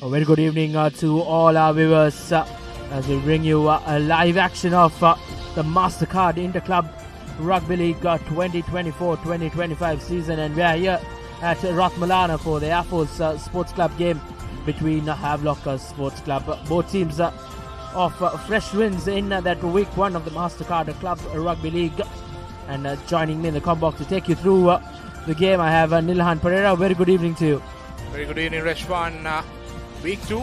A very good evening to all our viewers as we bring you a live action of the Mastercard Interclub Rugby League 2024-2025 season, and we are here at Ratmalana for the Air Force Sports Club game between Havelock Sports Club. Both teams off fresh wins in that week 1 of the Mastercard Club Rugby League, and joining me in the combox to take you through the game I have Nilhan Pereira. Very good evening to you. Very good evening, Reshwan. Week 2,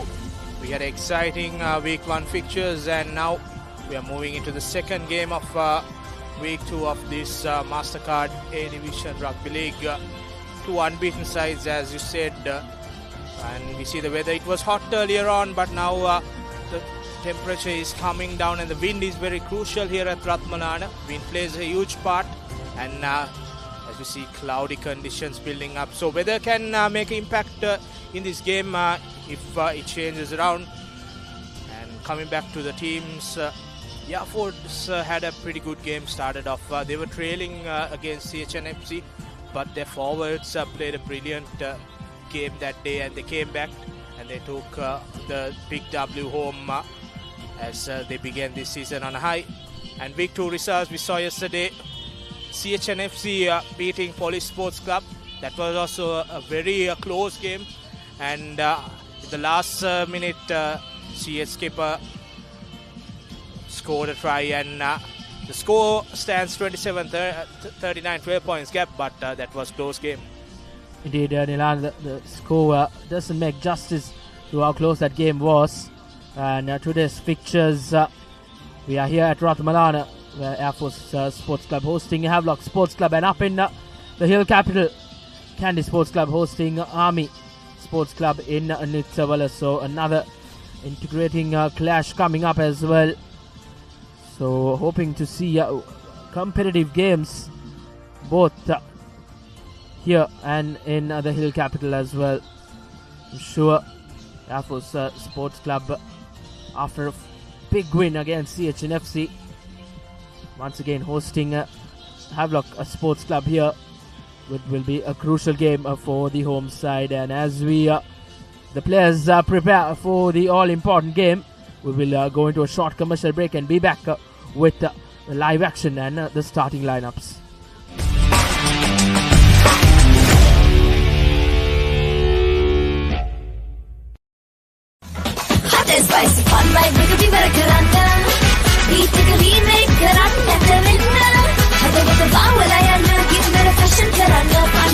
we had exciting week 1 fixtures, and now we are moving into the second game of week 2 of this Mastercard A Division Rugby League. 2 unbeaten sides, as you said, and we see the weather. It was hot earlier on, but now the temperature is coming down and the wind is very crucial here at Ratmalana. Wind plays a huge part, and as you see, cloudy conditions building up, so weather can make an impact in this game if it changes around. And coming back to the teams, Air Force had a pretty good game. Started off, they were trailing against CHNFC, but their forwards played a brilliant game that day, and they came back and they took the big W home as they began this season on a high. And week 2 results we saw yesterday: CHNFC beating Police Sports Club. That was also a very close game, and in the last minute CH skipper scored a try, and the score stands 27-39, 12 points gap, but that was close game. Indeed, Nilan, the score doesn't make justice to how close that game was. And today's fixtures, we are here at Ratmalana, where Air Force Sports Club hosting Havelock Sports Club, and up in the hill capital, Kandy Sports Club hosting Army Sports Club in Nitsavala. So another integrating clash coming up as well. So hoping to see competitive games both here and in the hill capital as well. I'm sure Air Force Sports Club, after a big win against CHNFC, once again hosting Havelock Sports Club here, will be a crucial game for the home side. And as we the players prepare for the all-important game, we will go into a short commercial break and be back with the live action and the starting lineups. Hot and spicy, fun like Rugby Karanta. Beat the remake, Karanta, Karanta. Hada with the vowel, I am give me a fashion Karanta. Fun,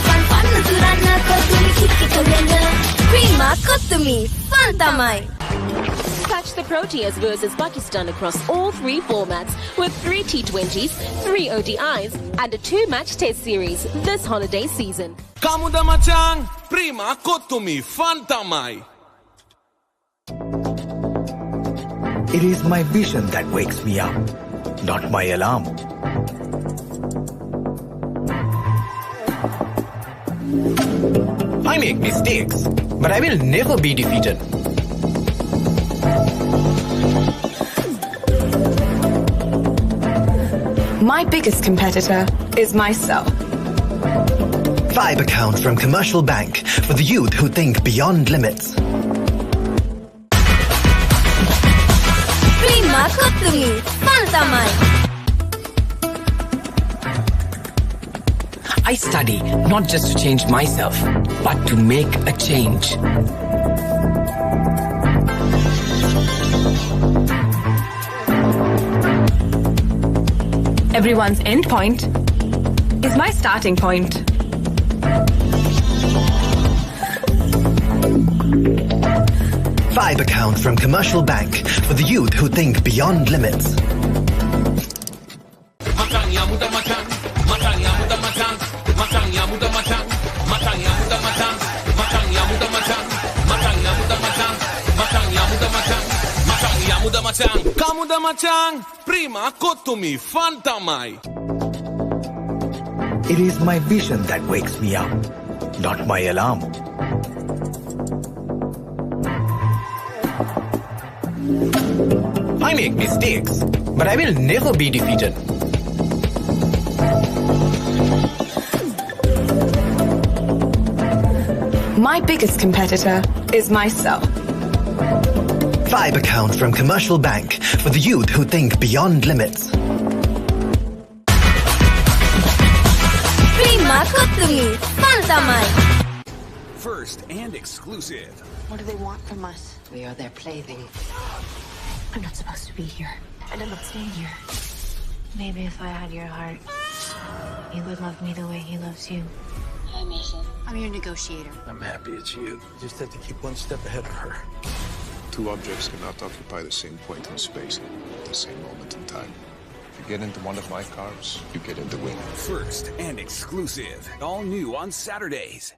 Turana, Kotumi, Kiki Karanta. Prima, Kotumi, Fantamai. Catch the Proteas versus Pakistan across all 3 formats with 3 T20s, 3 ODIs, and a 2-match test series this holiday season. Kamuda Machang, Prima, Kotumi, Fantamai. It is my vision that wakes me up, not my alarm. I make mistakes, but I will never be defeated. My biggest competitor is myself. 5 accounts from Commercial Bank for the youth who think beyond limits. Prima, Kotumi, Fantamai. I study not just to change myself, but to make a change. Everyone's end point is my starting point. Vibe account from Commercial Bank for the youth who think beyond limits. Kamuda machang, prima kotumi fantamai. It is my vision that wakes me up, not my alarm. I make mistakes, but I will never be defeated. My biggest competitor is myself. Vibe account from Commercial Bank for the youth who think beyond limits. Prima kotumi fantamai. First and exclusive. What do they want from us? We are their plaything. I'm not supposed to be here, and I'm not staying here. Maybe if I had your heart, you would love me the way he loves you. Hi, Mason. I'm your negotiator. I'm happy it's you. You just have to keep one step ahead of her. Two objects cannot occupy the same point in space at the same moment in time. If you get into one of my cars, you get in the wing. First and exclusive. All new on Saturdays.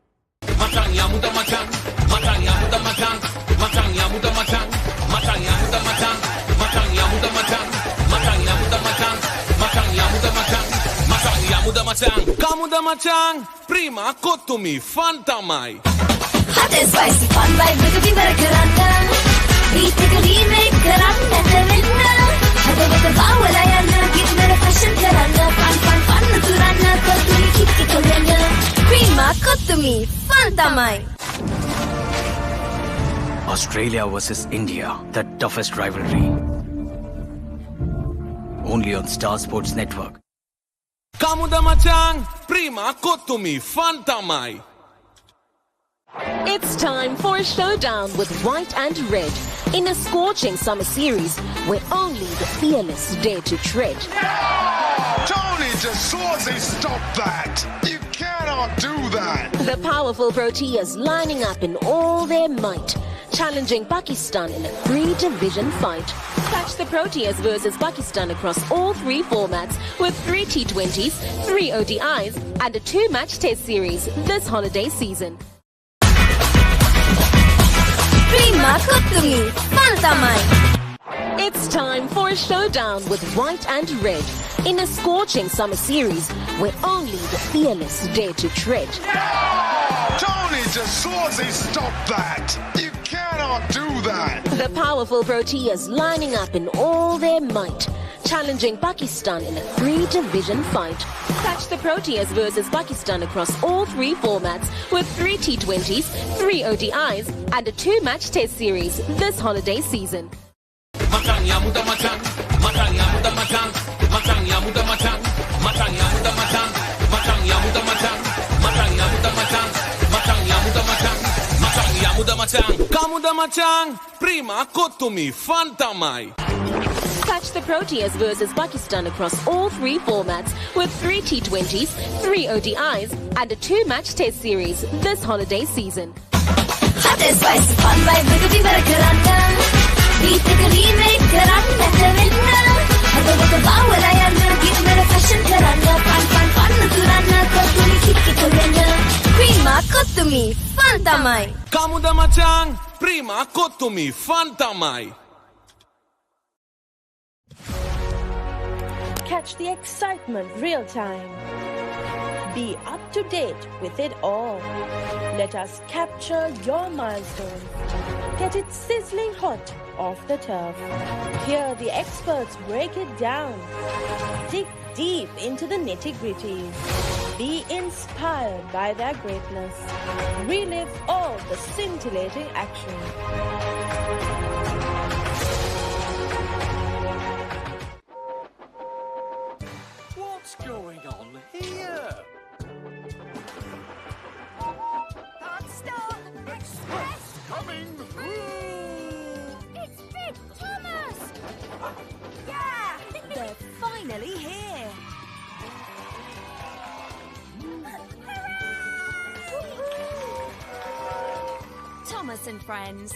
Kamuda machang, prima kotumi fantamai. Hot and spicy fun by Rugby Barakarana. We take a remake, Karana, Karana. Havelock Counter-Attack, give me a fashion Karana. Fun, Turana, Kotumi, Kickoff. Prima kotumi fantamai. Australia versus India, the toughest rivalry. Only on Star Sports Network. Kamuda machang, prima kotumi fantamai. It's time for a showdown with white and red in a scorching summer series where only the fearless dare to tread. Tony DeSorzi, stop that! You cannot do that! The powerful Proteas lining up in all their might, challenging Pakistan in a 3-division fight. Catch the Proteas versus Pakistan across all 3 formats with 3 T20s, 3 ODIs and a 2-match test series this holiday season. Prima kotumi fantamai. It's time for a showdown with white and red in a scorching summer series where only the fearless dare to tread. Tony DeSorzi, stop that! You cannot do that! The powerful Proteas lining up in all their might, challenging Pakistan in a 3-division fight. Catch the Proteas versus Pakistan across all 3 formats with 3 T20s, 3 ODIs and a 2-match test series this holiday season. Kamuda machang, prima kotumi fantamai. Catch the Proteas versus Pakistan across all 3 formats with 3 T20s, 3 ODIs and a 2-match test series this holiday season. Hot and spicy fun by Rugby Barakarana. We take a remake, Karana, Karana. Havelock Counter-Attack, give me a fashion Karana. Fun, Turana, Kotumi, Kickoff. Prima kotumi fantamai. Kamuda machang, prima kotumi fantamai. Catch the excitement real time. Be up to date with it all. Let us capture your milestones. Get it sizzling hot off the turf. Hear the experts break it down. Dig deep into the nitty-gritties. Be inspired by their greatness. Relive all the scintillating action. What's going on here? Star Express coming through. It's Big Thomas. Yeah, they're finally here. Thomas and Friends,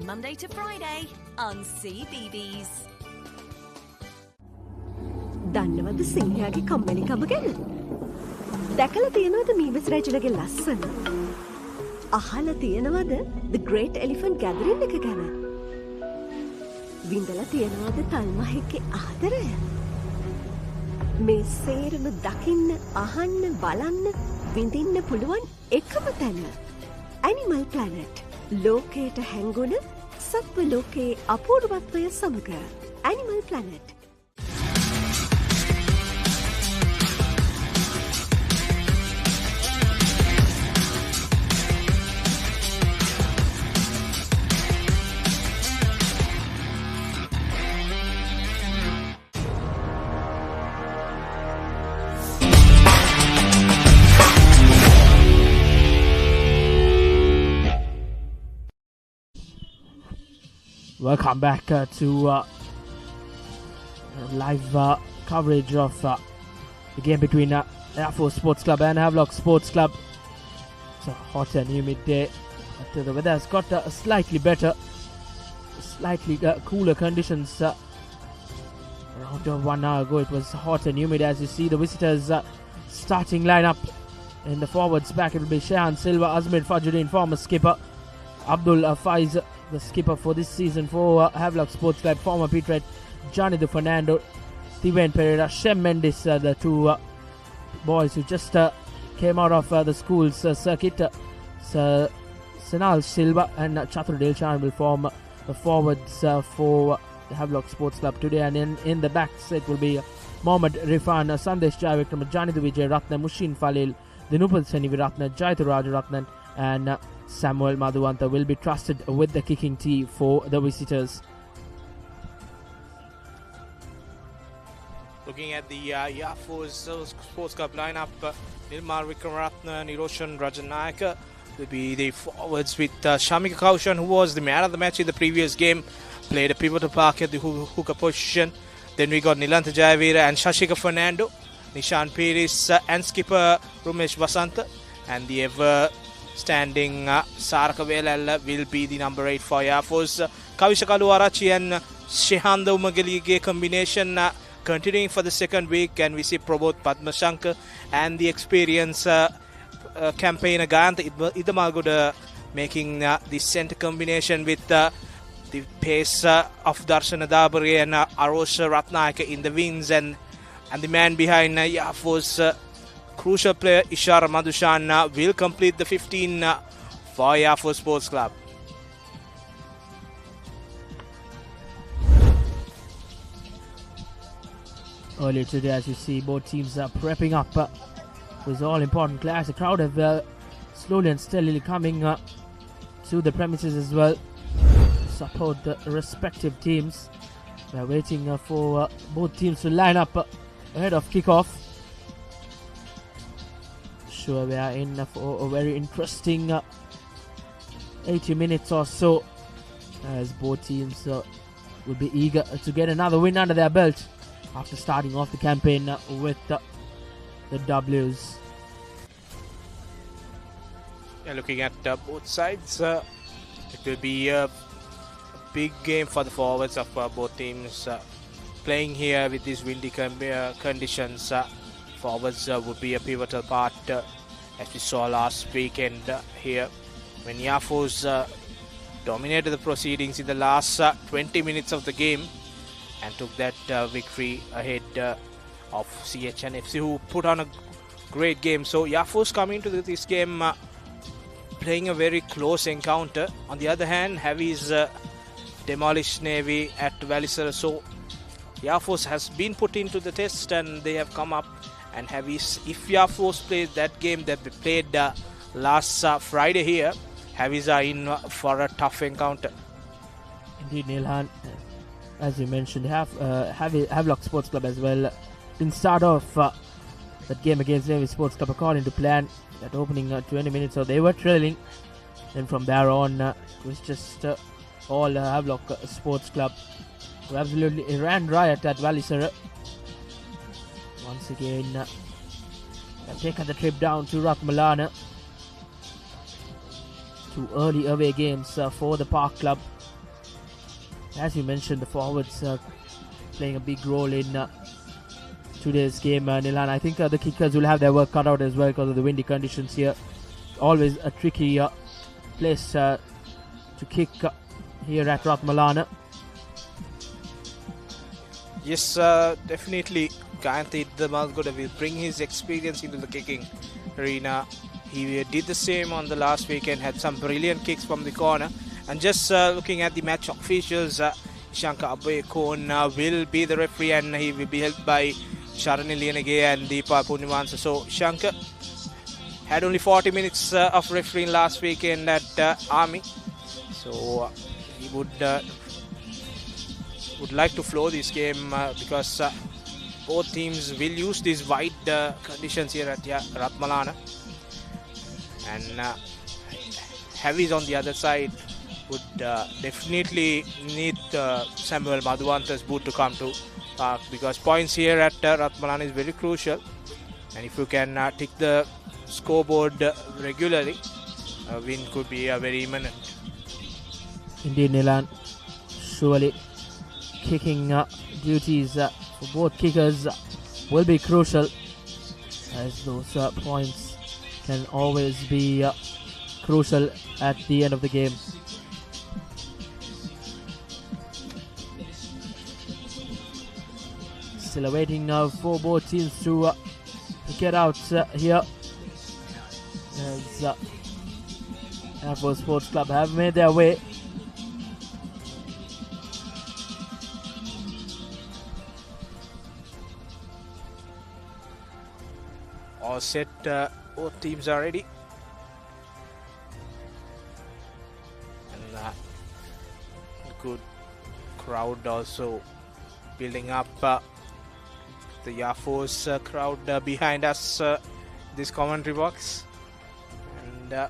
Monday to Friday on CBeebies. දන්නවද සිංහයාගේ කම්මැලිකම ගැන? දැකලා තියෙනවද මීමස් රැජිනගේ ලස්සන? අහලා තියෙනවද The Great Elephant Gathering එක ගැන? විඳලා තියෙනවද තල්මහෙක්ගේ ආදරය? මේ සේරම දකින්න, අහන්න, බලන්න, විඳින්න පුළුවන් එකම තැන. Animal Planet. ලෝකයට හැංගුණ සත්ව ලෝකයේ අපූර්වත්වය සමග. Animal Planet. Welcome back to live coverage of the game between Air Force Sports Club and Havelock Sports Club. It's a hot and humid day, but the weather has got slightly better, slightly cooler conditions. Around 1 hour ago it was hot and humid. As you see, the visitors starting lineup in the forwards back. It will be Shahan Silva, Azmir Fajruddin, former skipper, Abdul Faiz, the skipper for this season for Havelock Sports Club, former Petre, Johnny the Fernando, Steven Pereira, Shem Mendes, the two boys who just came out of the school's circuit. Sanal Silva and Chatur Delchan will form the forwards for the Havelock Sports Club today, and in the backs it will be Mohammad Rifan, Sandesh Jayavickrama, Jani Vijay Ratna, Mushin Falil, Dinupal Seni Ratna, Jaitu Rajaratnan, and Samuel Madhuwanta will be trusted with the kicking tee for the visitors. Looking at the Air Force Sports Club lineup, Nilmar Vikramaratne, Niroshan Rajanayaka will be the forwards with Shamika Kaushan, who was the man of the match in the previous game, played a pivotal part at the hooker position. Then we got Nilantha Jayavira and Shashika Fernando, Nishan Piris and skipper Rumesh Vasanta, and the ever standing Saraka Velalla will be the number 8 for Air Force. Kavisha Kaluarachi and Shehanda Umagelige combination continuing for the second week, and we see Prabodh Padmashankar and the experience campaigner Gayantha Idamalgoda making the center combination with the pace of Darshana Dabari and Arosha Ratnayaka in the wings, and the man behind Air Force crucial player Ishara Madhushan will complete the 15 for Air Force Sports Club. Earlier today, as you see, both teams are prepping up for this all-important clash. The crowd have slowly and steadily coming to the premises as well to support the respective teams. We are waiting for both teams to line up ahead of kickoff. Sure, we are in for a very interesting 80 minutes or so, as both teams will be eager to get another win under their belt after starting off the campaign with the W's. Yeah, looking at both sides, it will be a big game for the forwards of both teams. Playing here with these windy conditions, forwards would be a pivotal part, as we saw last weekend here when Air Force dominated the proceedings in the last 20 minutes of the game and took that victory ahead of CHNFC, who put on a great game. So Air Force coming into this game playing a very close encounter. On the other hand, Havi's demolished Navy at Valisara. So Air Force has been put into the test and they have come up. And Havis, if Air Force plays that game that they played last Friday here, Havis are in for a tough encounter. Indeed, Nilhan, as you mentioned, Havelock Sports Club as well didn't start off that game against Navy Sports Club according to plan. That opening 20 minutes, so they were trailing. Then from there on, it was just all Havelock Sports Club who absolutely ran riot at Valisara. Once again, they've taken the trip down to Ratmalana. 2 early away games for the Park Club. As you mentioned, the forwards playing a big role in today's game, Nilan. I think the kickers will have their work cut out as well because of the windy conditions here. Always a tricky place to kick here at Ratmalana. Yes, definitely. Kanthi Damalgoda will bring his experience into the kicking arena. He did the same on the last weekend, had some brilliant kicks from the corner. And just looking at the match officials, Shankar Abhayakon will be the referee, and he will be helped by Sharani Lianage and Deepa Punivansa. So Shankar had only 40 minutes of refereeing last weekend at Army. So he would like to flow this game because both teams will use these wide conditions here at Ratmalana. And Heavies on the other side would definitely need Samuel Madhuvanta's boot to come to park, because points here at Ratmalana is very crucial. And if you can tick the scoreboard regularly, a win could be very imminent. Indeed, Nilan. Surely kicking duties for both kickers will be crucial, as those points can always be crucial at the end of the game. Still awaiting for both teams to get out here, as Air Force Sports Club have made their way. All set, both teams are ready. And good crowd also building up. The Air Force crowd behind us, this commentary box. And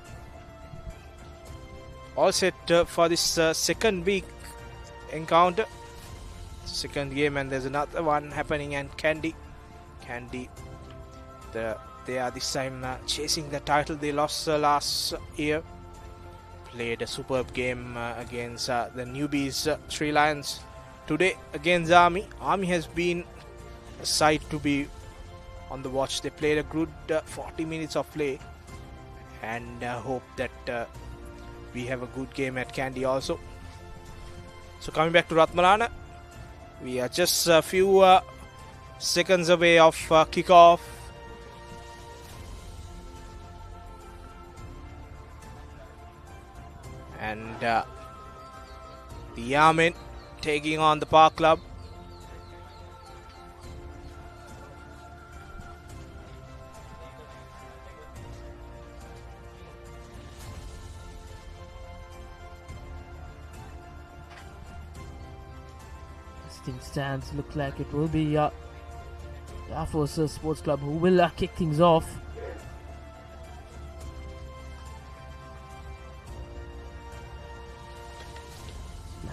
all set for this second week encounter. Second game, and there's another one happening, and Kandy, they are this time chasing the title they lost last year. Played a superb game against the newbies Sri Lions. Today against Army. Army has been a sight to be on the watch. They played a good 40 minutes of play, and hope that we have a good game at Kandy also. So coming back to Ratmalana, we are just a few seconds away of kickoff. And the Yamen taking on the Park Club. Thing stands, look like it will be the Air Force Sports Club who will kick things off.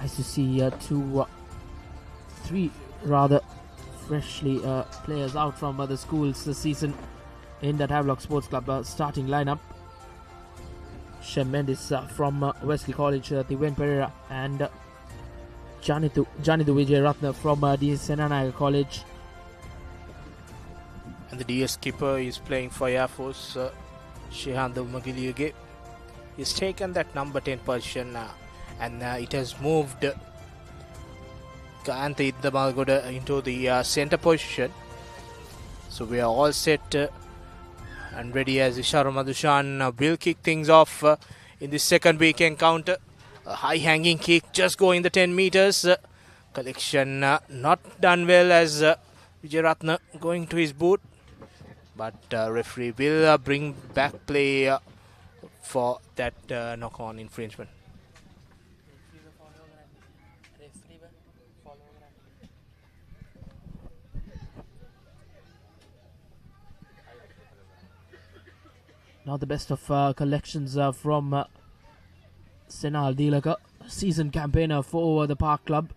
Nice to see three rather freshly players out from the schools this season in that Havelock Sports Club starting lineup. Shem Mendes from Wesley College, Tiwen Pereira, and Janidu Vijay Ratna from DS Senanaga College. And the DS keeper is playing for Air Force, Shehandu Magiliuge. He's taken that number 10 position, and it has moved Kanthi Damalgoda into the center position. So we are all set and ready, as Ishara Madhushan will kick things off in the second week encounter. A high hanging kick, just going the 10 meters. Collection not done well, as Vijay Ratna going to his boot. But referee will bring back play for that knock-on infringement. Now the best of collections from Senal Dilaka, season campaigner for the Park Club.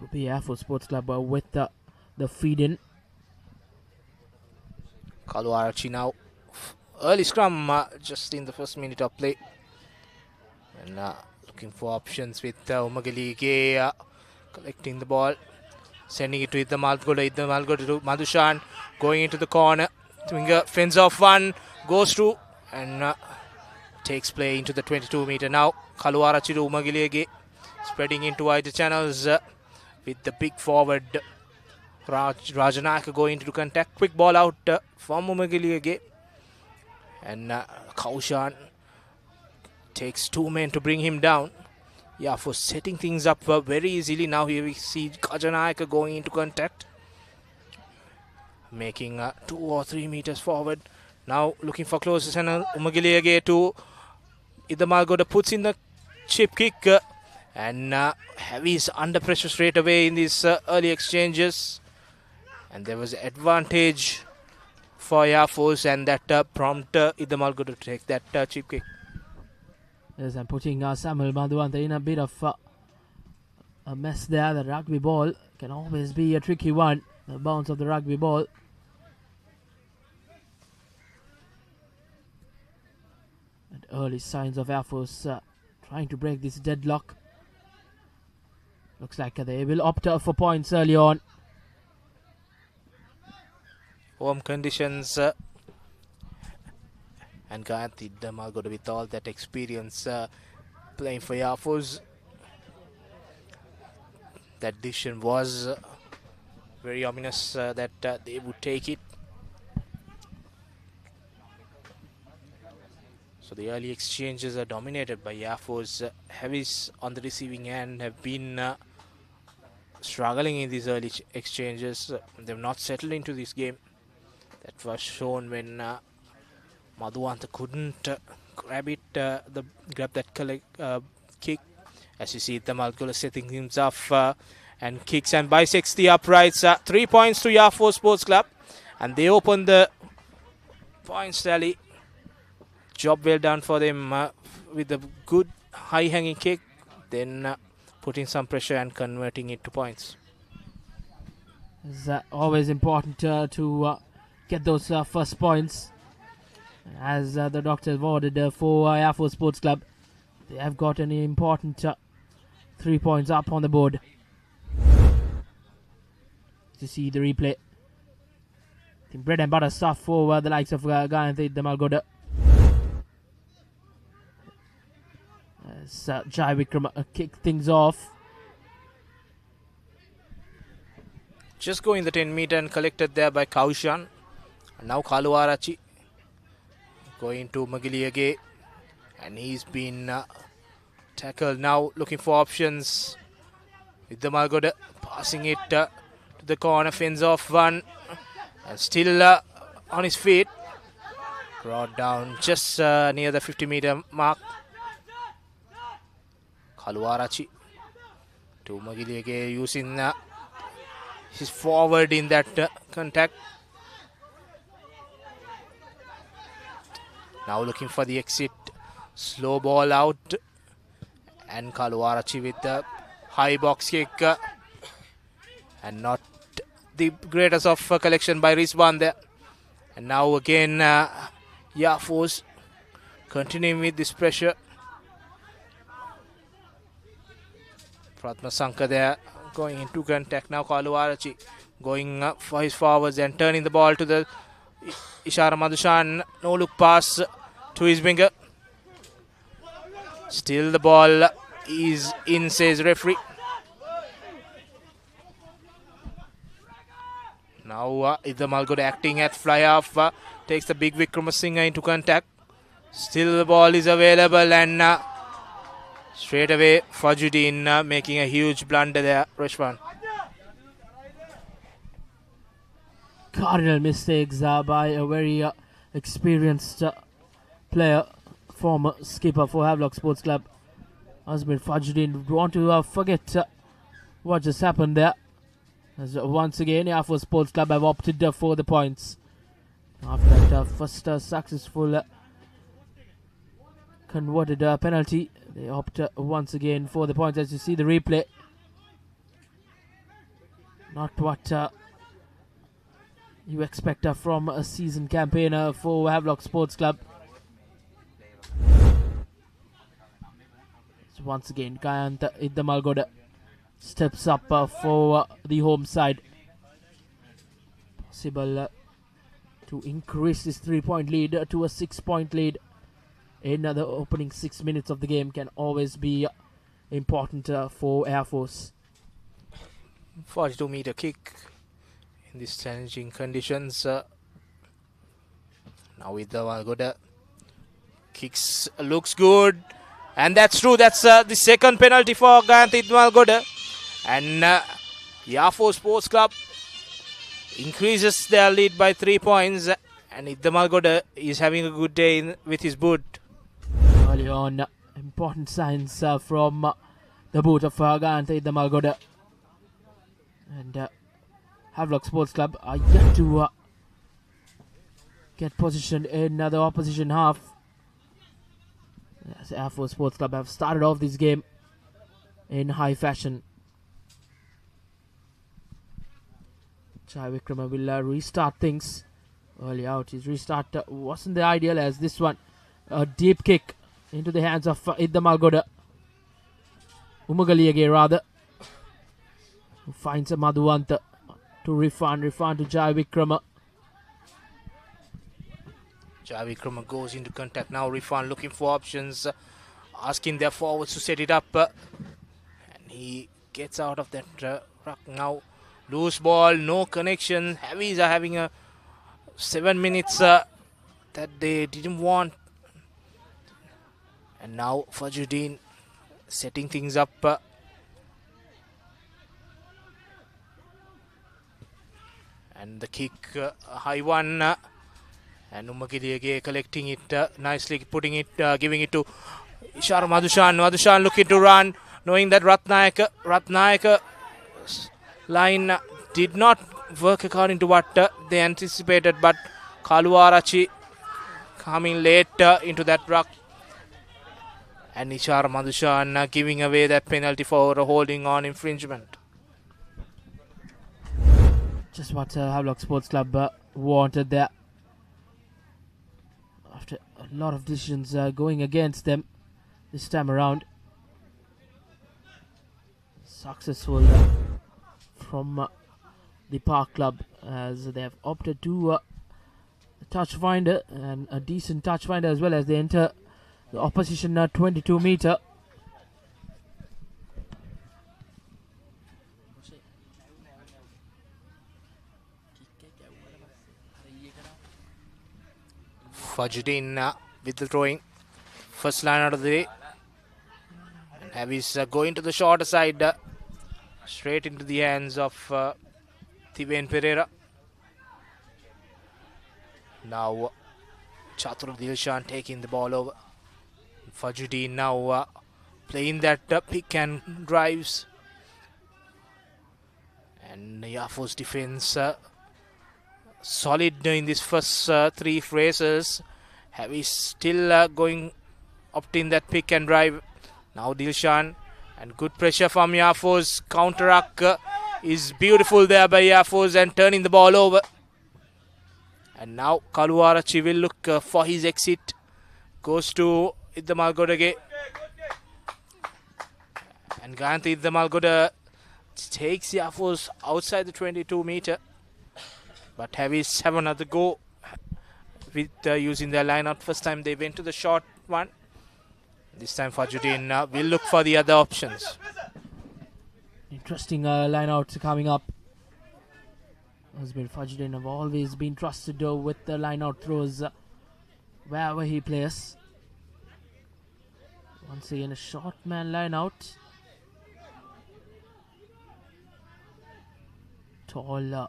Rugby Air Force Sports Club with the feed-in. Kaluarachi now. Early scrum just in the first minute of play. And looking for options with Umagelige collecting the ball. Sending it to Iddamalgoda to Madhushan. Going into the corner. Finger fends off one. Goes through. And takes play into the 22-meter now. Kaluarachi to Umagelige. Spreading into wider channels with the big forward. Rajanaka going into contact. Quick ball out from Umagelige. And Kaushan takes 2 men to bring him down. Yeah, for setting things up very easily. Now here we see Kajanaka going into contact. Making 2 or 3 meters forward. Now looking for closer channel. Umagelige to Iddamalgoda puts in the chip kick. And Heavy's under pressure straight away in these early exchanges. And there was advantage for Air Force, and that prompted Iddamalgoda to take that chip kick. Yes, I'm putting Samuel Madhuanta in a bit of a mess there. The rugby ball can always be a tricky one. The bounce of the rugby ball. And early signs of Air Force trying to break this deadlock. Looks like they will opt for points early on. Home conditions and Gayanthi Iddamalgoda with all that experience playing for Air Force. That decision was very ominous that they would take it. So the early exchanges are dominated by Air Force. Heavies on the receiving end have been struggling in these early exchanges. They've not settled into this game. That was shown when Madhuanta couldn't grab that kick. As you see, Iddamalgoda setting himself and kicks and bisects the uprights. 3 points to Air Force Sports Club, and they open the points tally. Job well done for them with a good high-hanging kick, then putting some pressure and converting it to points. It's always important to get those first points. As the doctors ordered for Air Force Sports Club, they have got an important 3 points up on the board. To see the replay, I think bread and butter stuff for the likes of Gayanthi Iddamalgoda. As Jai Vikram kick things off. Just going the 10-meter and collected there by Kaushan. And now Kaluarachi going to Umagelige, and he's been tackled now, looking for options. Iddamalgoda passing it to the corner, fends off one, and still on his feet. Brought down just near the 50-meter mark. Kaluarachi to Umagelige using his forward in that contact. Now looking for the exit. Slow ball out. And Kaluarachi with the high box kick. And not the greatest of collection by Rizwan there. And now again, Air Force continuing with this pressure. Ratmalana there going into contact. Now Kaluarachi going up for his forwards and turning the ball to the Ishara Madhushan. No look pass to his winger. Still the ball is in, says referee. Now Iddamalgoda acting at fly off. Takes the big Vikramasinghe into contact. Still the ball is available, and straight away Fajuddin making a huge blunder there, Rashwan. Cardinal mistakes by a very experienced player, former skipper for Havelock Sports Club. Azmir Fajuddin want to forget what just happened there. As once again, Air Force Sports Club have opted for the points. After that first successful converted penalty, they opt once again for the points. As you see the replay, not what you expect from a seasoned campaigner for Havelock Sports Club. So once again, Kayanta Iddamalgoda steps up for the home side. Possible to increase this 3-point lead to a 6-point lead in the opening 6 minutes of the game can always be important for Air Force. 42-meter kick in these challenging conditions. Now with the Malgoda kicks looks good, and that's true. That's the second penalty for Gayanthi Malgoda, and Air Force Sports Club increases their lead by 3 points, and Iddamalgoda is having a good day with his boot. Early on, important signs from the boot of Gayanthi Iddamalgoda. And Havelock Sports Club are yet to get positioned in the opposition half. Yes, Air Force Sports Club have started off this game in high fashion. Chai Vikrama will restart things. Early out, his restart wasn't the ideal, as this one, a deep kick into the hands of Iddamalgoda. Umagaliyage rather, who finds a Madhuwanta to refund to Jai Vikrama. Jai Vikrama goes into contact now. Refund looking for options, asking their forwards to set it up, and he gets out of that ruck now. Loose ball, no connection. Heavies are having a 7 minutes that they didn't want. And now Fajuddin setting things up. And the kick, a high one. And Umakiliyage collecting it nicely, putting it, giving it to Ishara Madhushan. Madhushan looking to run, knowing that Ratnayaka line did not work according to what they anticipated, but Kaluarachi coming late into that ruck, and Ishara Madhushan giving away that penalty for holding on infringement. Just what Havelock Sports Club wanted there. After a lot of decisions going against them this time around. Successful from the Park Club, as they have opted to touch finder, and a decent touch finder as well, as they enter the opposition 22 meter. Fajuddin with the throwing, first line out of the day, and Havis going to the shorter side, straight into the hands of Thiven Pereira. Now Chatur Dilshan taking the ball over. Fajuddin now playing that pick and drives, and Air Force defense solid in this first 3 phrases. Havis still opting that pick and drive. Now Dilshan, and good pressure from Air Force. Counter-attack is beautiful there by Air Force, and turning the ball over. And now Kaluarachi will look for his exit. Goes to Iddamalgoda. And Gayanthi Iddamalgoda takes Air Force outside the 22 meter. But Havis have another go with using their line out. First time they went to the short one. This time Fajuddin will look for the other options. Interesting line out coming up. Fajuddin have always been trusted with the line out throws wherever he plays. Once again, a short man line out. Tall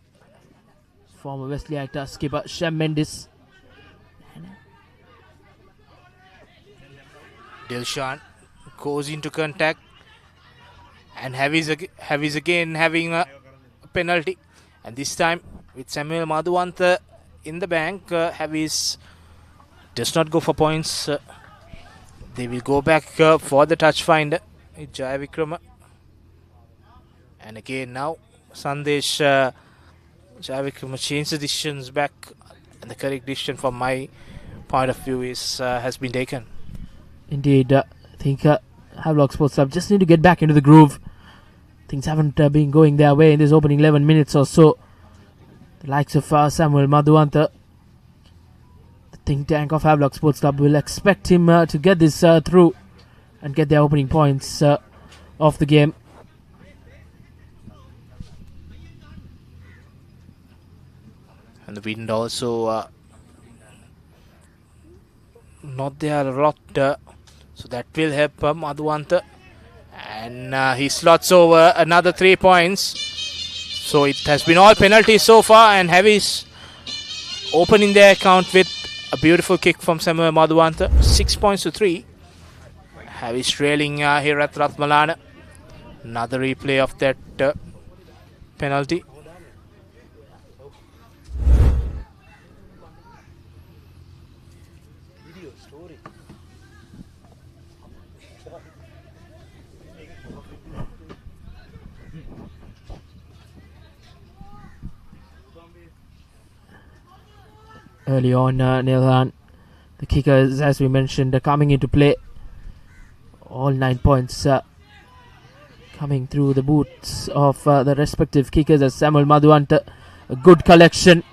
former Wesley actor skipper Shem Mendes. Dilshan goes into contact, and Havis again having a penalty, and this time with Samuel Madhuwanta in the bank, Havis does not go for points. They will go back for the touch finder. Jai Vikrama, and again now Sandesh Javikrama changed the decisions back, and the correct decision from my point of view is has been taken. Indeed, I think Havelock Sports Club just need to get back into the groove. Things haven't been going their way in this opening 11 minutes or so. The likes of Samuel Madhuanta, the think tank of Havelock Sports Club, will expect him to get this through and get their opening points of the game. And the wind also not there a lot, so that will help Madhuanta. And he slots over another 3 points. So it has been all penalties so far, and Heavy's opening their account with a beautiful kick from Samuel Madhuanta. 6 points to 3. Heavy's trailing here at Ratmalana. Another replay of that penalty. Early on, Nilhan, the kickers, as we mentioned, are coming into play. All 9 points coming through the boots of the respective kickers as Samuel Madhuanta. A good collection.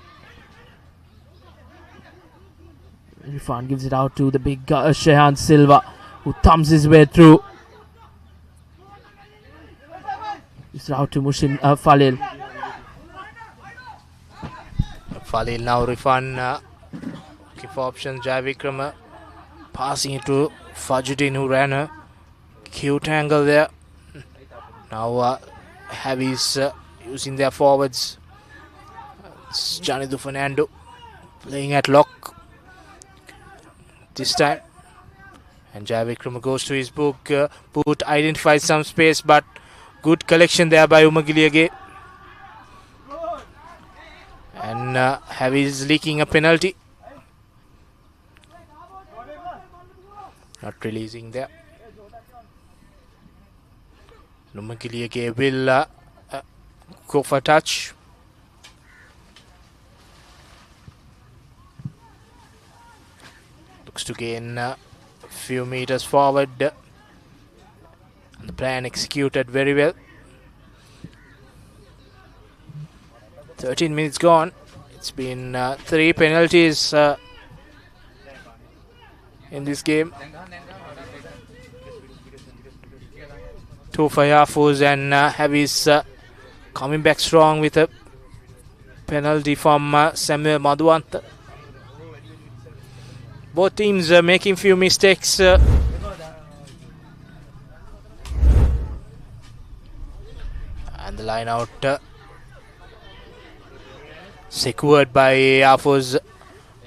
Irfan gives it out to the big Shehan Silva, who thumbs his way through. Gives it out to Mushin Falil. Falil now Irfan looking for options. Javikrama passing it to Fajuddin, who ran a cute angle there. Now Heavy's using their forwards. It's Janidu Fernando playing at lock this time. And Javikrama goes to his boot, identifies some space, but good collection there by Umagiliage. And Heavy is leaking a penalty. Not releasing there. Umagiliage will go for touch. Looks to gain a few meters forward. And the plan executed very well. 13 minutes gone. It's been 3 penalties in this game. 2 for Yafuz, and Heavy's coming back strong with a penalty from Samuel Madhuanta. Both teams making few mistakes. And the line out secured by Yafuz.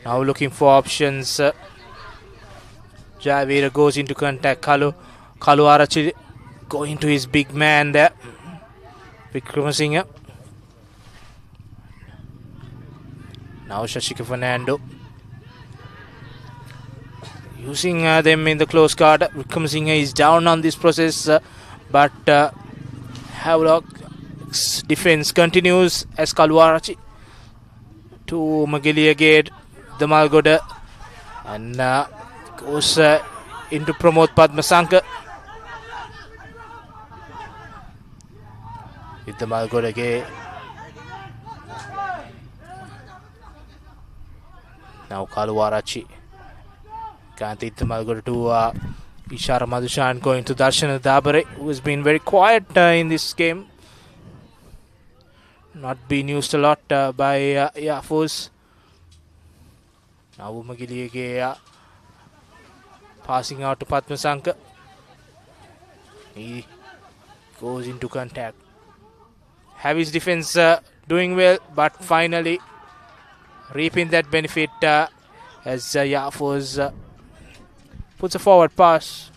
Now looking for options. Javira goes into contact. Kalu Arachi going to his big man there. Vikramasinghe. Now Shashika Fernando. Using them in the close guard. Vikramasinghe is down on this process. But Havelock's defense continues as Kalu Arachi to Magiliagade, the Malgoda, and goes into Pramod Padmasankar with the Malgoda again. Now Kaluwarachi can't hit the Malgoda to Ishara Madhushan, going to Darshana Dabare, who has been very quiet in this game. Not been used a lot by Yafuz. Now Umagiliage passing out to Padmasankar. He goes into contact. Heavy's defense doing well, but finally reaping that benefit as Yafuz puts a forward pass.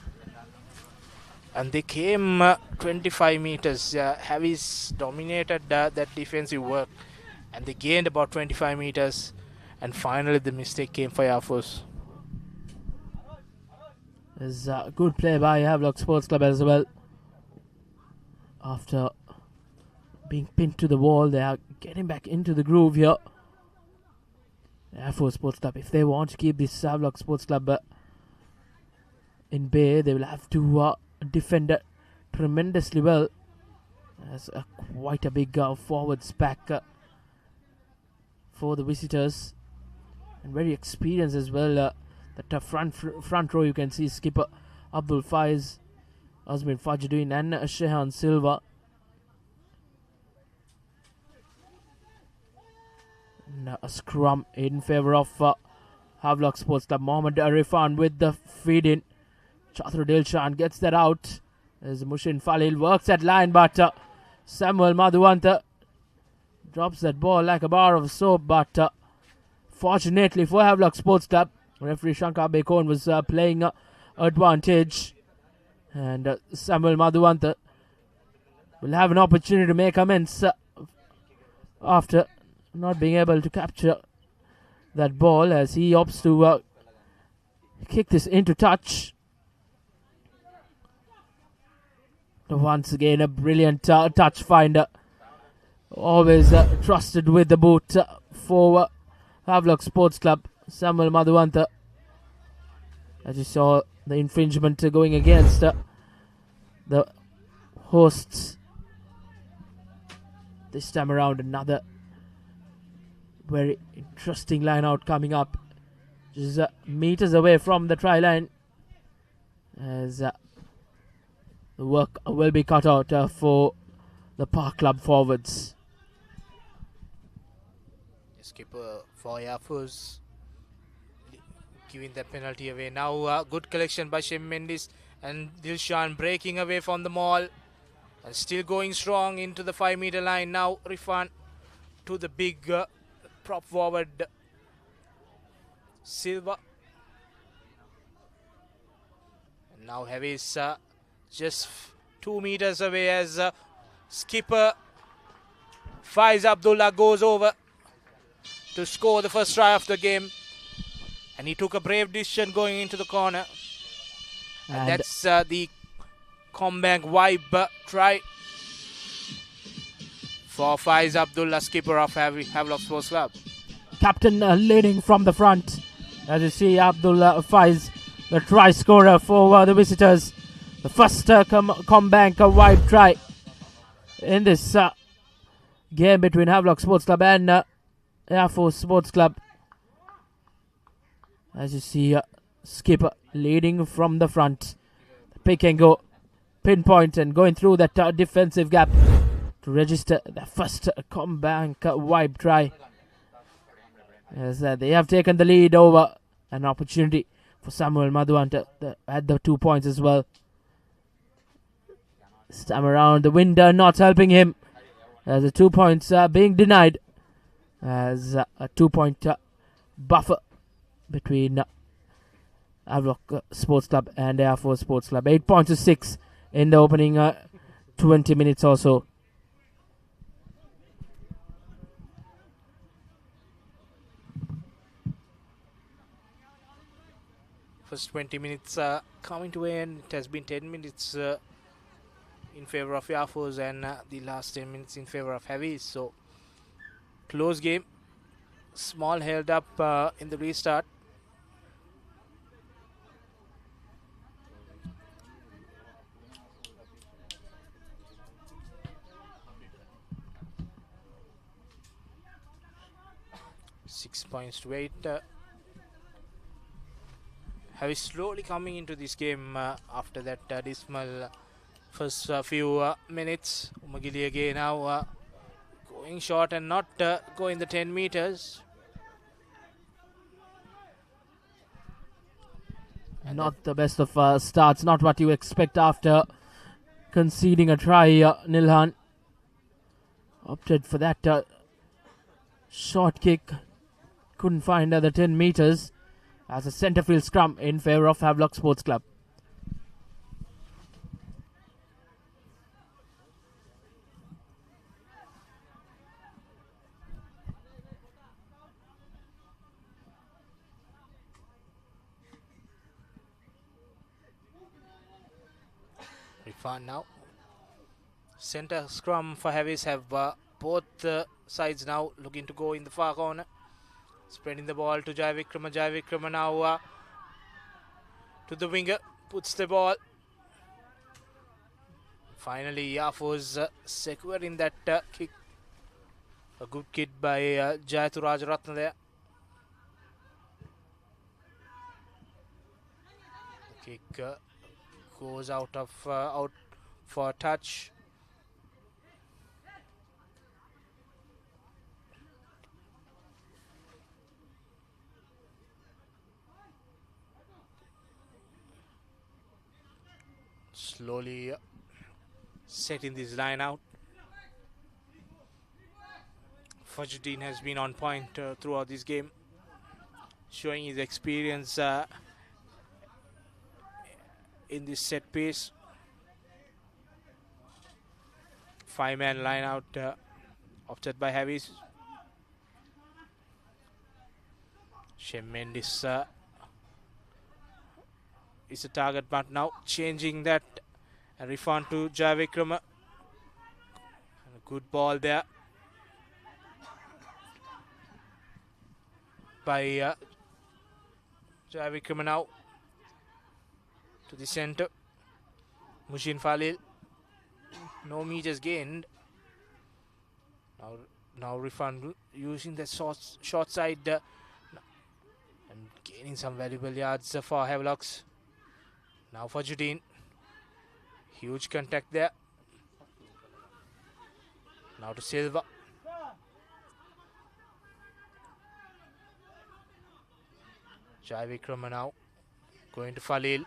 And they came 25 meters. Heavy's dominated that defensive work, and they gained about 25 meters. And finally, the mistake came for Yafuz. There's a good play by Havelock Sports Club as well. After being pinned to the wall. They are getting back into the groove here. Air Force Sports Club, if they want to keep this Havelock Sports Club in bay, they will have to defend tremendously well. There's quite a big forwards pack for the visitors, and very experienced as well. The front row, you can see skipper Abdul Faiz, Azmin Fajuddin and Shehan Silva. And a scrum in favour of Havelock Sports Club. Mohammed Arifan with the feed in. Chathru Dilshan gets that out as Mushin Falil works that line, but Samuel Madhuwanta drops that ball like a bar of soap. But fortunately for Havelock Sports Club, referee Shankar Bekon was playing advantage, and Samuel Madhuwanta will have an opportunity to make amends after not being able to capture that ball, as he opts to kick this into touch. Once again, a brilliant touch finder. Always trusted with the boot for Havelock Sports Club, Samuel Madhuwanta. As you saw, the infringement going against the hosts. This time around, another very interesting line out coming up. Just meters away from the try line, as the work will be cut out for the Park Club forwards. Skipper for Air Force giving that penalty away. Now good collection by Shem Mendes, and Dilshan breaking away from the maul and still going strong into the 5-meter line. Now Rifan to the big prop forward Silva. And now Heavy's just 2 meters away as skipper Faiz Abdullah goes over to score the first try of the game. And he took a brave decision going into the corner. And that's the Combank vibe try for Faiz Abdullah, skipper of Havelock Sports Club. Captain leading from the front. As you see, Abdullah Faiz, the try scorer for the visitors. The first Combank vibe try in this game between Havelock Sports Club and Air Force Sports Club. As you see, skipper leading from the front. Pick and go, pinpoint, and going through that defensive gap to register the first Combank vibe try. As they have taken the lead over, an opportunity for Samuel Madhuwanta at the 2 points as well. This time around, the wind not helping him, as the 2 points being denied, as a 2-point buffer between Havelock Sports Club and Air Force Sports Club. 8 points to 6 in the opening 20 minutes or so. First 20 minutes coming to an end. It has been 10 minutes in favor of Air Force, and the last 10 minutes in favor of Heavies. So close game. Small held up in the restart. Six points to 8. Heavy slowly coming into this game after that dismal first few minutes. Umagili again now going short and not going the 10 meters. And not the best of starts, not what you expect after conceding a try. Nilhan opted for that short kick, couldn't find the 10 meters, as a centre field scrum in favour of Havelock Sports Club. Rifan now Center scrum for Havis have both sides now looking to go in the far corner. Spreading the ball to Jai Vikrama. Jai Vikrama now to the winger. Puts the ball. Finally, Yafo's securing that kick. A good kick by Jayatu Rajaratna there. The kick goes out for a touch. Slowly setting this line out. Fajruddin has been on point throughout this game, showing his experience in this set piece. 5-man line out opted by Havis. Shem Mendes is a target, but now changing that. A refund to Jai Vikrama. A good ball there by Jai Vikrama now to the center. Mushin Falil. No meters gained. Now refund using the short side and gaining some valuable yards for Havelocks. Now for Judin. Huge contact there. Now to Silva. Jai Vikrama now going to Falil.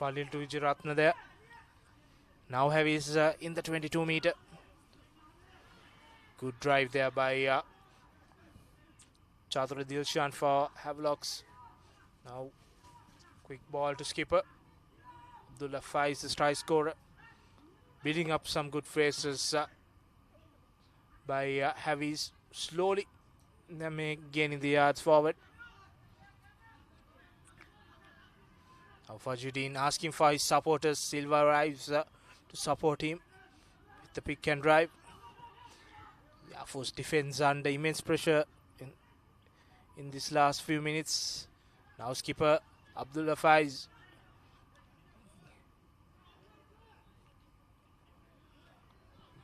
Falil to Vijayaratna there. Now Havis in the 22 meter. Good drive there by Chatura Dilshan for Havelocks. Now quick ball to skipper. Abdullah Faiz, the try scorer. Building up some good phrases by Havis. Slowly gaining the yards forward. Now Fajruddin asking for his supporters. Silva arrives to support him with the pick and drive. Yafo's defense under immense pressure in this last few minutes. Now skipper Abdullah Faiz.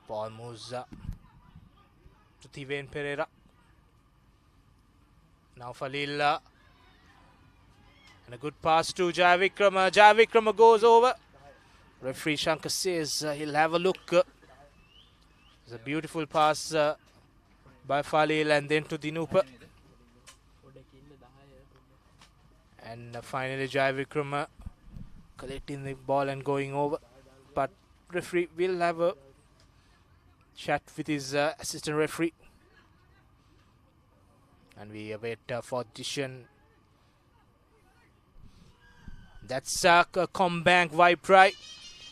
Ball moves to Thiven Pereira. Now Falil. And a good pass to Jai Vikrama. Jai Vikrama goes over. Referee Shankar says he'll have a look. It's a beautiful pass by Falil and then to Dinupa. And finally Jai Vikrama collecting the ball and going over. But referee will have a chat with his assistant referee. And we await fourth decision. That's a Combank vibe try.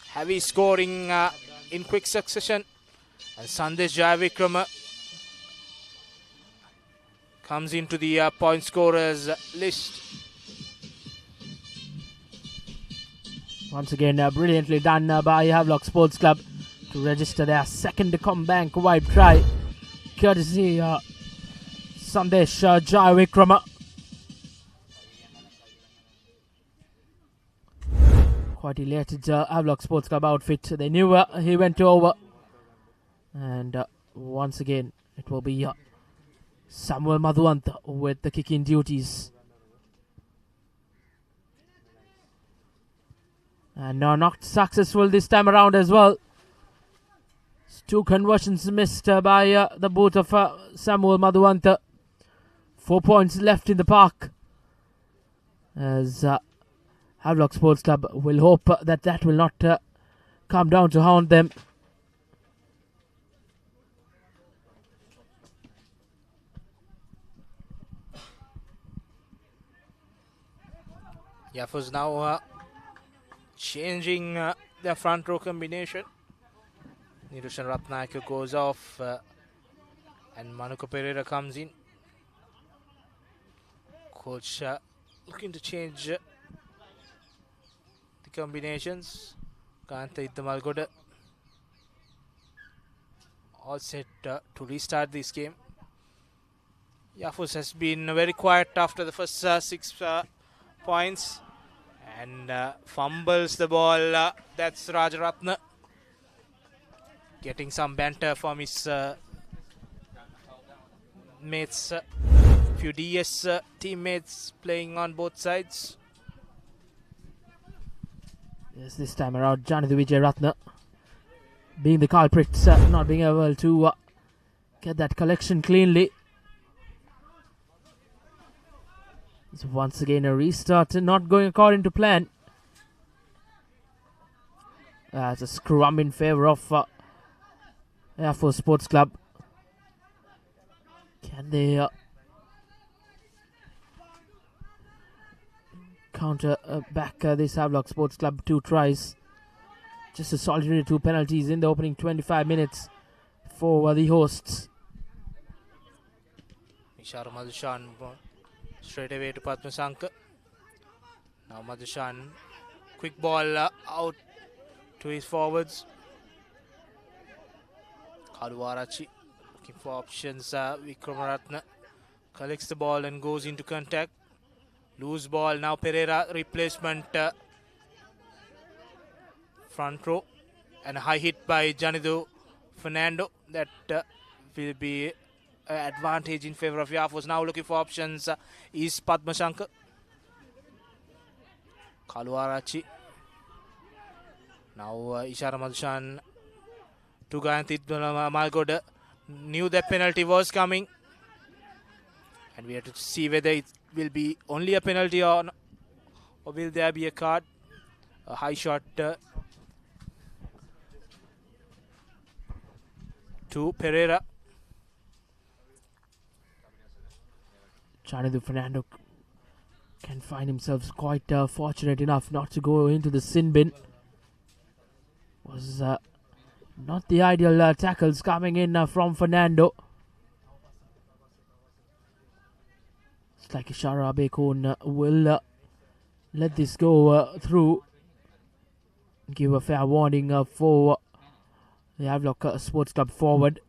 Heavy scoring in quick succession. And Sandesh Jai Vikrama comes into the point scorers list. Once again, brilliantly done by Havelock Sports Club to register their second Combank vibe try. Courtesy Sandesh Jai Vikrama. Quite elated Havelock Sports Club outfit. They knew he went over. And once again, it will be Samuel Madhuwant with the kicking duties. And not successful this time around as well. 2 conversions missed by the boot of Samuel Madhuwant. 4 points left in the park. As Havelock Sports Club will hope that will not come down to haunt them. Yafo's now changing their front row combination. Nirushan Ratnayaka goes off and Manuka Pereira comes in. Coach looking to change the combinations. Kanta Iddamalgoda all set to restart this game. Yafus has been very quiet after the first 6 points and fumbles the ball. That's Rajaratna getting some banter from his mates. Few DS teammates playing on both sides. Yes, this time around Janitha Wijeratna being the culprit, not being able to get that collection cleanly. So once again a restart, not going according to plan. It's a scrum in favour of Air Force Sports Club. Can they counter back this Havelock Sports Club? 2 tries. Just a solitary 2 penalties in the opening 25 minutes for the hosts. Ishara Madhushan straight away to Padmasanka. Now Madhushan, quick ball out to his forwards. Kaluwarachi looking for options. Vikramaratna collects the ball and goes into contact. Loose ball, now Pereira replacement. Front row and a high hit by Janidu Fernando. That will be an advantage in favour of Yafos. Now looking for options is Padmashankar. Kaluwarachi. Now Ishara Madhushan to Gayanthi Malgoda. Knew that penalty was coming. And we have to see whether it will be only a penalty or will there be a card. A high shot to Pereira. Janitha Fernando can find himself quite fortunate enough not to go into the sin bin. Was not the ideal tackles coming in from Fernando. It's like Ishara Bekon will let this go through. Give a fair warning for the Havelock Sports Club forward.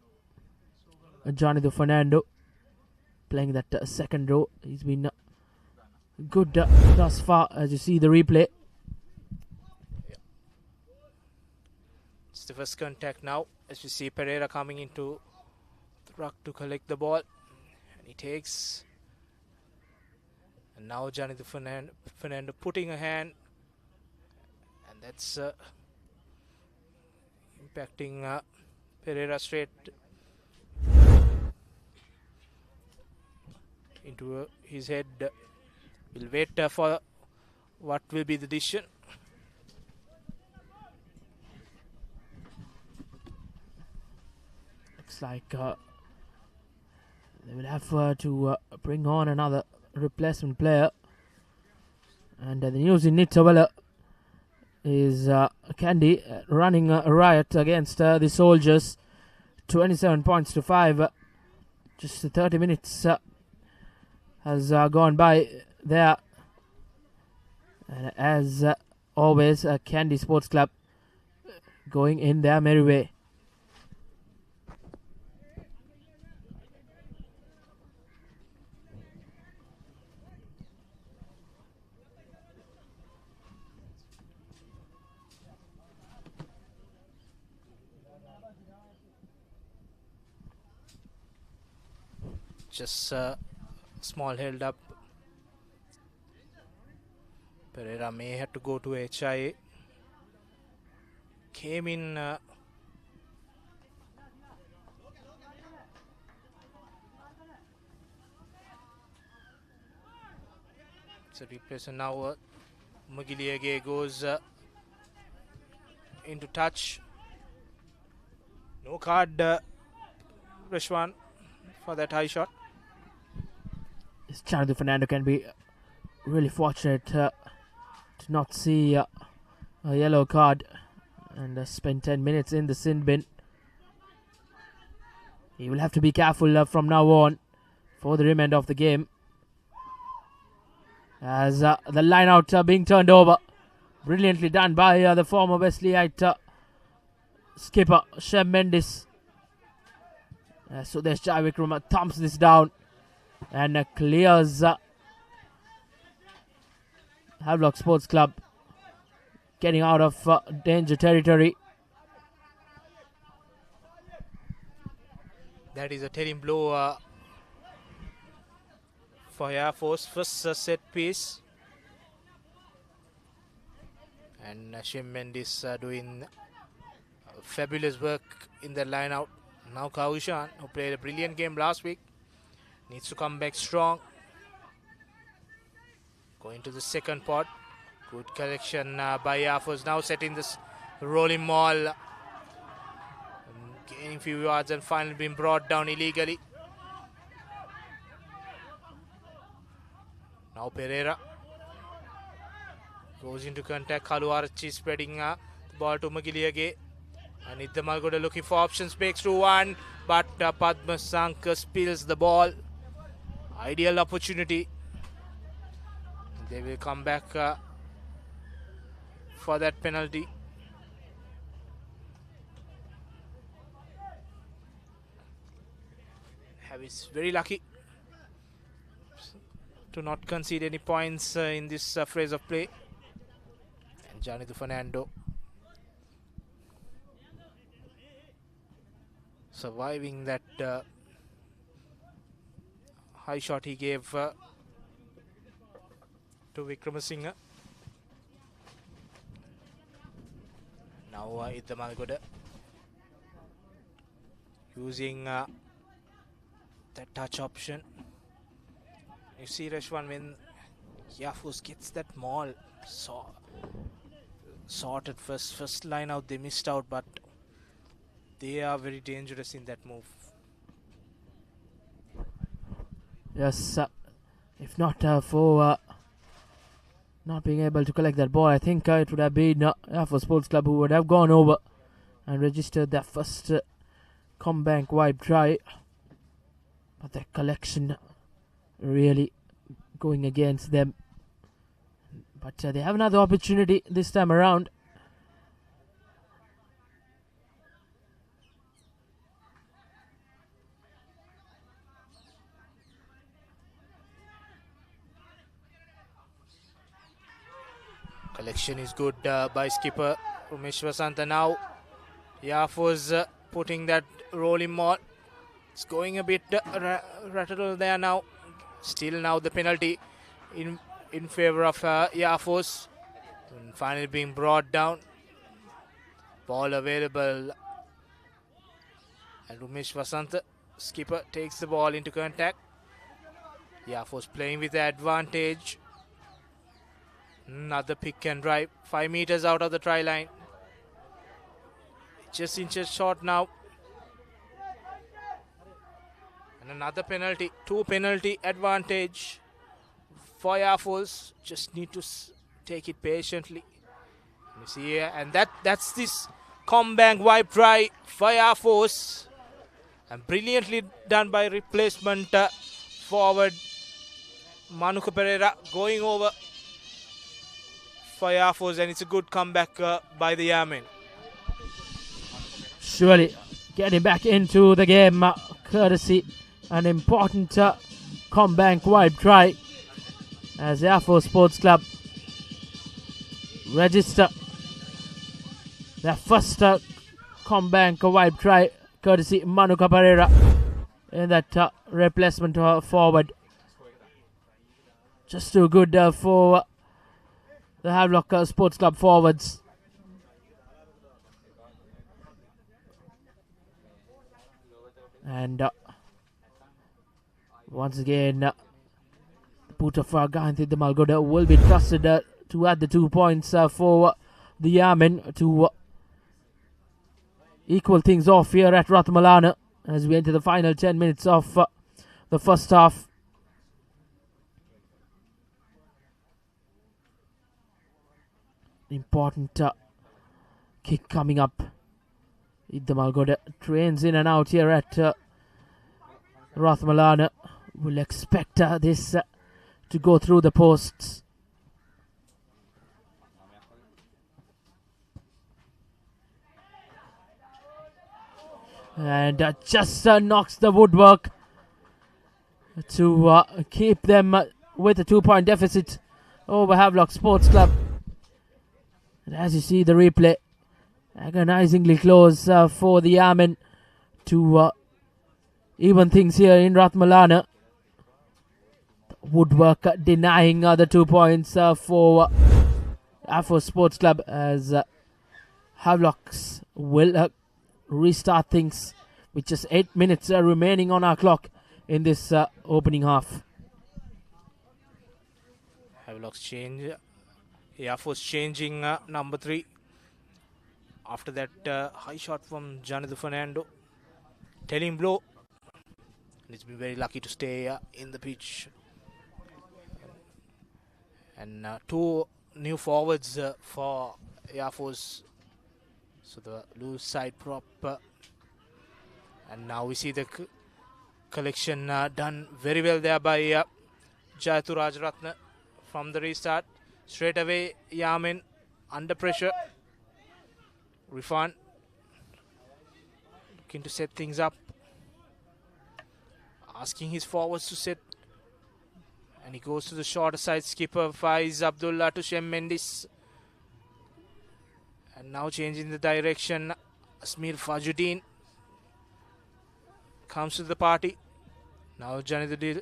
Janitha Fernando playing that second row. He's been good thus far as you see the replay. It's the first contact now as we see Pereira coming into the ruck to collect the ball. And he takes. And now Janitha Fernando putting a hand. And that's impacting Pereira straight into his head. We'll wait for what will be the decision. Looks like they will have to bring on another replacement player. And the news in Nitawala is Candy running a riot against the Soldiers. 27 points to 5. Just 30 minutes has gone by there. And as always, Candy Sports Club going in their merry way. Just small held up. Pereira may have to go to HIA. Came in it's a replacement now. Magiliage goes into touch. No card, Rashwan, for that high shot. Janitha Fernando can be really fortunate to not see a yellow card and spend 10 minutes in the sin bin. He will have to be careful from now on for the remainder of the game. As the line out being turned over. Brilliantly done by the former Wesleyite skipper Shem Mendes. So there's Jai Wickrama thumps this down and clears Havelock Sports Club, getting out of danger territory. That is a telling blow for Air Force. First set piece. And Shem Mendes doing fabulous work in the line out. Now Kaushan, who played a brilliant game last week, needs to come back strong. Going to the second pot. Good collection by Air Force. Now setting this rolling maul. Gaining few yards and finally being brought down illegally. Now Pereira goes into contact. Kaluarachi spreading the ball to Magiliage. And Iddamalgoda looking for options. Breaks through one. But Padma Sankar spills the ball. Ideal opportunity. They will come back for that penalty. Is very lucky to not concede any points in this phase of play. And Janithu Fernando surviving that high shot he gave to Wickramasinghe. Now Iddamalgoda using that touch option. You see Reshwan, when Yafus gets that maul sorted first line out, they missed out, but they are very dangerous in that move. Yes, if not for not being able to collect that ball, I think it would have been for Sports Club who would have gone over and registered their first Combank wide try. But the collection really going against them. But they have another opportunity this time around. Collection is good by skipper Umesh Vasanta. Now Yafos putting that rolling maul. It's going a bit rattled there now. Still now the penalty in favor of Yafos. And finally being brought down. Ball available. And Umesh Vasanta, skipper, takes the ball into contact. Yafos playing with the advantage. Another pick and drive. 5 meters out of the try line. Just inches short now. And another penalty. 2 penalty advantage for Yafos. Just need to take it patiently. You see here, and that's this Combank wipe try for Yafos. And brilliantly done by replacement forward Manuka Pereira going over for Yafos, and it's a good comeback by the Yamen. Surely getting back into the game, courtesy an important Combank wipe try as Yafos Sports Club register their first Combank wipe try, courtesy Manuka Pereira in that replacement forward. Just too good for the Havelock Sports Club forwards. And once again, the boot of Gahanthi Malgoda will be trusted to add the 2 points for the Yamen to equal things off here at Ratmalana as we enter the final 10 minutes of the first half. Important kick coming up. Iddamalgoda trains in and out here at Ratmalana. We'll expect this to go through the posts. And just knocks the woodwork to keep them with a 2-point deficit over Havelock Sports Club. And as you see the replay, agonizingly close for the Airmen to even things here in Ratmalana. Woodwork denying the 2 points for Sports Club, as Havelocks will restart things with just 8 minutes remaining on our clock in this opening half. Havelocks change. Air Force changing number 3. After that high shot from Jonathan Fernando. Telling blow. He's been very lucky to stay in the pitch. And 2 new forwards for Air Force. So the loose side prop. And now we see the collection done very well there by Jayathu Rajaratna from the restart. Straight away, Yamin under pressure. Rifan looking to set things up. Asking his forwards to set. And he goes to the shorter side. Skipper Faiz Abdullah to Shem Mendes. And now changing the direction. Asmir Fajuddin comes to the party. Now Janitha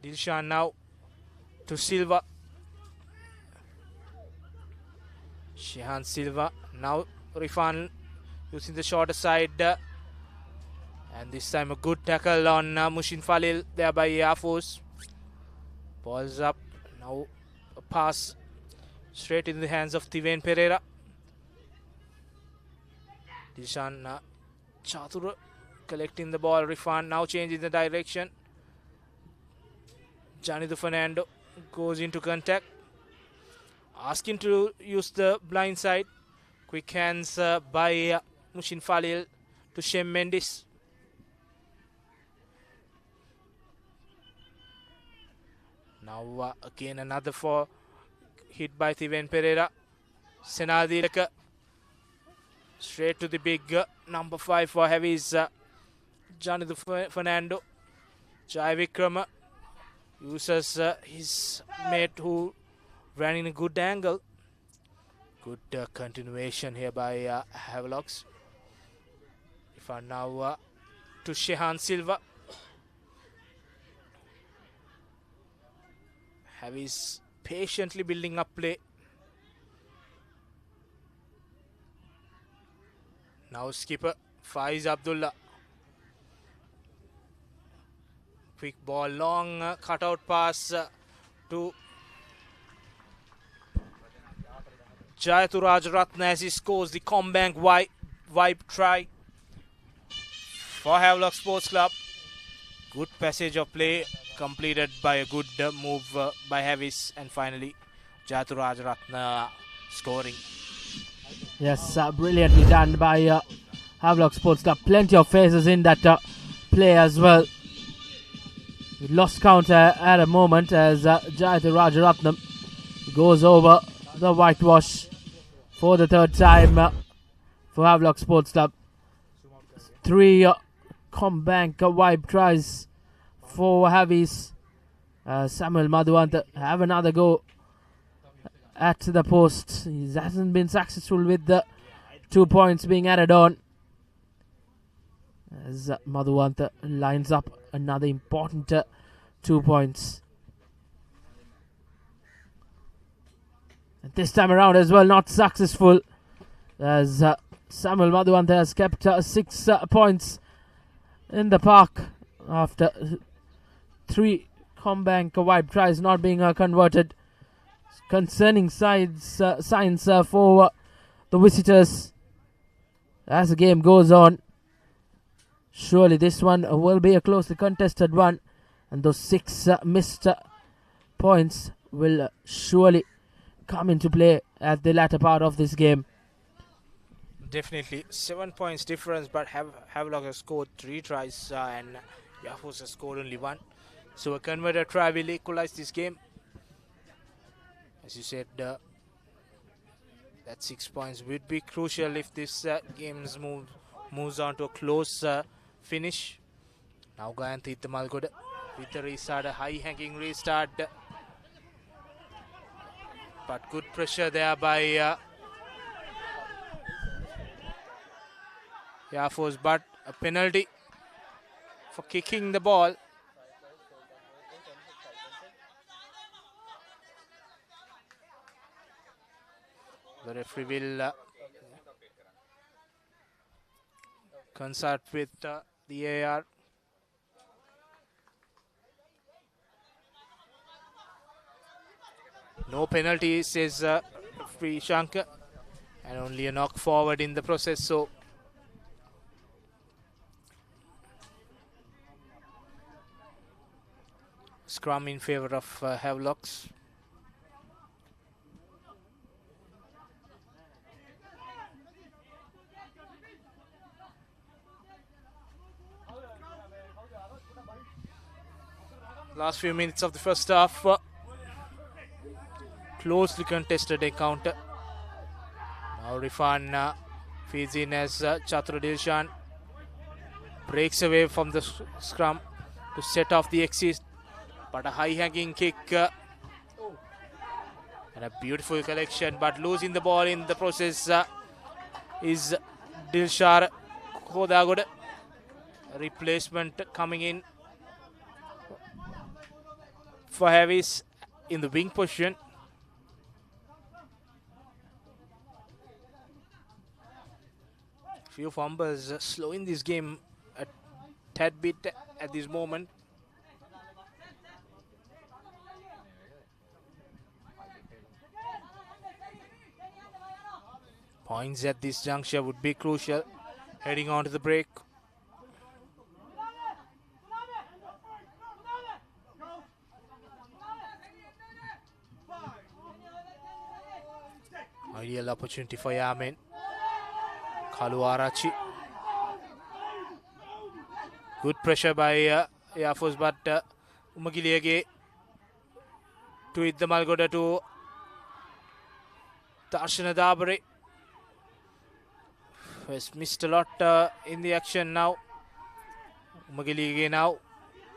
Dilshan now to Silva. Shehan Silva. Now Rifan using the shorter side. And this time a good tackle on Mushin Falil there by Air Force. Ball's up. Now a pass straight in the hands of Tiven Pereira. Dilshan Chatur collecting the ball. Rifan now changing the direction. Janitha Fernando goes into contact. Asking to use the blind side. Quick hands by Mushin Falil to Shem Mendes. Now again another hit by Tiven Pereira. Senadilaka straight to the big number 5 for Heavies. Janitha Fernando. Jai Vikrama uses his mate who ran in a good angle. Good continuation here by Havelocks. If I now to Shehan Silva. Heavies patiently building up play. Now skipper Faiz Abdullah. Quick ball, long cutout pass to Jayathu Rajaratna as he scores the Combank vibe try for Havelock Sports Club. Good passage of play completed by a good move by Heavies, and finally Jayathu Rajaratna scoring. Yes, brilliantly done by Havelock Sports Club. Plenty of phases in that play as well. We lost count at a moment as Jayathu Rajaratnam goes over the whitewash for the 3rd time for Havelock Sports Club. 3 Combank vibe tries for Heavies. Samuel Madhuanta have another go at the post. He hasn't been successful with the 2 points being added on. As Madhuanta lines up another important 2 points. And this time around as well, not successful, as Samuel Madhuanta has kept 6 points in the park after 3 Combank vibe tries not being converted. Concerning signs for the visitors as the game goes on. Surely this one will be a closely contested one, and those 6 missed points will surely come into play at the latter part of this game. Definitely 7 points difference, but Havelock has scored 3 tries and Air Force has scored only 1. So a converted try will equalize this game. As you said, That 6 points would be crucial if this game moves on to a close finish. Now Gayanthi Malgoda with the restart, a high-hanging restart. But good pressure there by Air Force, but a penalty for kicking the ball. The referee will consult with the AR. No penalty, says referee Shankar, and only a knock forward in the process. So scrum in favor of Havelocks. Last few minutes of the first half. Closely contested encounter. Now Rifan feeds in as Chatur Dilshan breaks away from the scrum to set off the exit. But a high-hanging kick and a beautiful collection, but losing the ball in the process is Dilshar Kodagod. Replacement coming in for Havis in the wing position. Few fumbles slowing this game a tad bit at this moment. Points at this juncture would be crucial. Heading on to the break. Ideal opportunity for Yamen. Kaluarachi. Good pressure by Air Force, but Umagiliage to hit the Malgoda to Darshana Dabare. Has missed a lot in the action now. Umagiliage now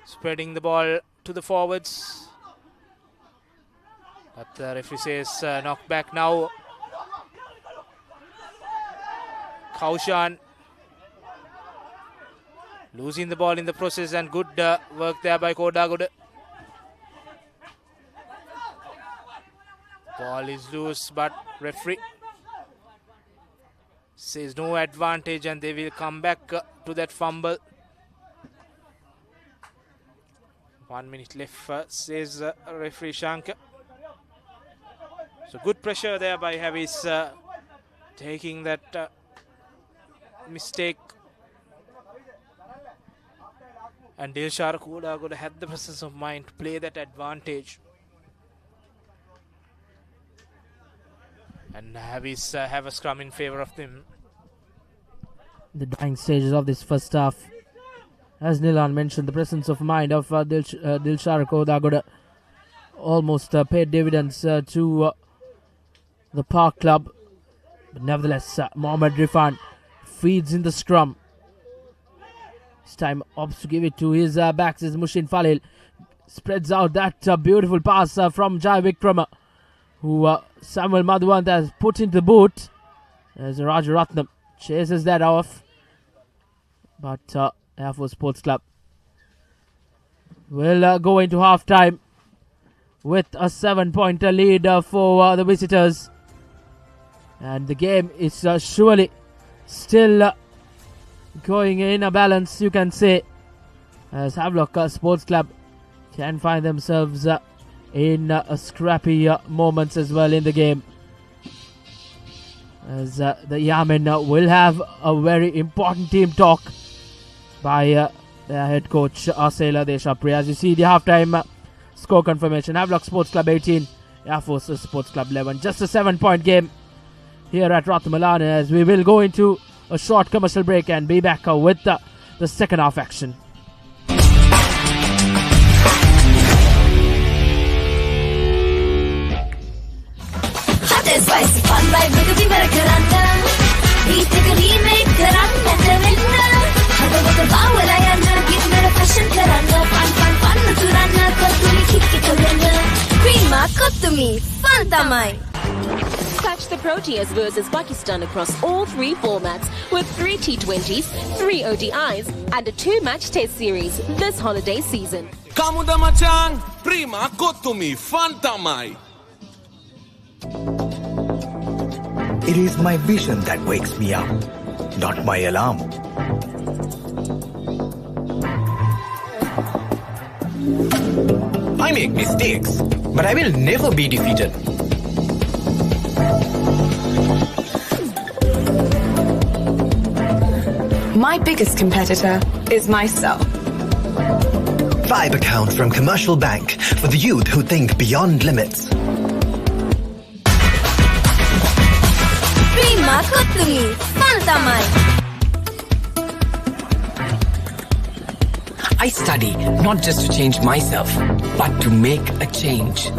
spreading the ball to the forwards. But the referee says knock back now. Kaushan losing the ball in the process, and good work there by Kodagod. Ball is loose, but referee says no advantage, and they will come back to that fumble. 1 minute left, says referee Shankar. So good pressure there by Havis, taking that mistake, and Dilshar Kodagod had the presence of mind to play that advantage, and Havis have a scrum in favor of them. The dying stages of this first half, as Nilan mentioned, the presence of mind of Dilshar Kodagod almost paid dividends to the Park Club, but nevertheless Mohammad Rifan feeds in the scrum. This time opts to give it to his backs as Mushin Falil spreads out that beautiful pass from Jai Vikrama, who Samuel Madhuvant has put into the boot as Rajaratnam chases that off. But Air Force Sports Club will go into half time with a 7-pointer lead for the visitors, and the game is surely still going in a balance, you can say, as Havelock Sports Club can find themselves in scrappy moments as well in the game, as the Yamen will have a very important team talk by their head coach Asela Deshapriya. As you see the halftime score confirmation, Havelock Sports Club 18, Air Force Sports Club 11. Just a 7-point game here at Ratmalana, as we will go into a short commercial break and be back with the second half action. Hot and spicy. fun vibe එකකින් ඉවර කරන්න beat එක remake කරන්න නැතෙන්න හදවත බාවලා යන්න give me a fashion කරන්න fun තුරන්න කොතුමි kick එක වෙන්න prima කොතුමි fun තමයි. Catch the Proteas versus Pakistan across all 3 formats with 3 T20s, 3 ODIs and a 2-match test series this holiday season. Kamuda Machang, prima kotumi fantamai. It is my vision that wakes me up, not my alarm. I make mistakes, but I will never be defeated. My biggest competitor is myself. Vibe account from Commercial Bank for the youth who think beyond limits. Prima kotumi fun tamai. I study not just to change myself, but to make a change.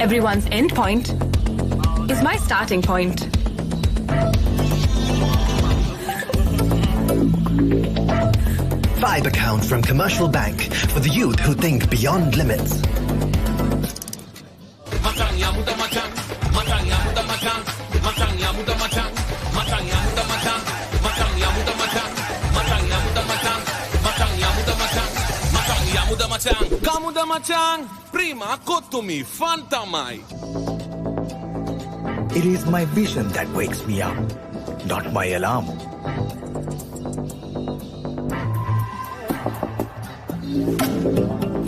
Everyone's end point is my starting point. Vibe account from Commercial Bank for the youth who think beyond limits. Kamuda Machang, prima kotumi fantamai. It is my vision that wakes me up, not my alarm.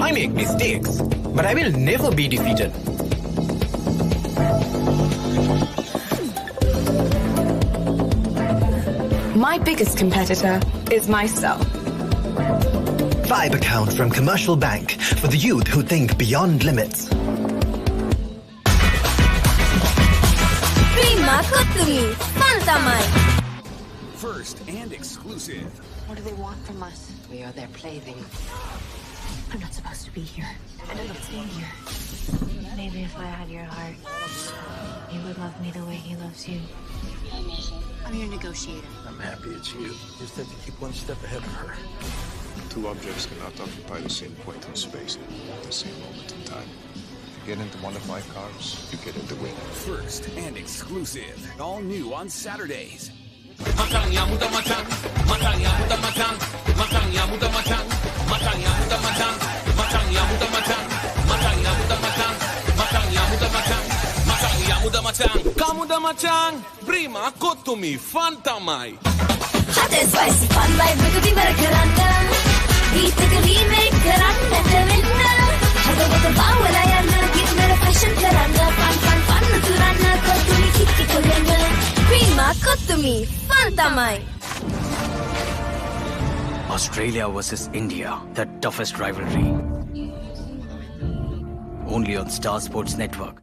I make mistakes, but I will never be defeated. My biggest competitor is myself. Vibe account from Commercial Bank for the youth who think beyond limits. Prima kotumi fun tamai. First and exclusive. What do they want from us? We are their plaything. I'm not supposed to be here, and I'm not staying here. Maybe if I had your heart, you would love me the way he loves you. I'm your negotiator. I'm happy it's you. Just have to keep one step ahead of her. Two objects cannot occupy the same point in space at the same moment in time. If you get into one of my cars, you get in the win. First and exclusive. All new on Saturdays. Kamuda Machang, prima kotumi fantamai. Hot and spicy fun vibe එකකින් ඉවර කරන්න beat එක remake කරන්න නැතෙන්න හදවත බාවලා යන්න give me a fashion කරන්න fun තුරන්න කොතුමි kick එක වෙන්න prima kotumi fun tamai. Australia versus India, the toughest rivalry. Only on Star Sports Network.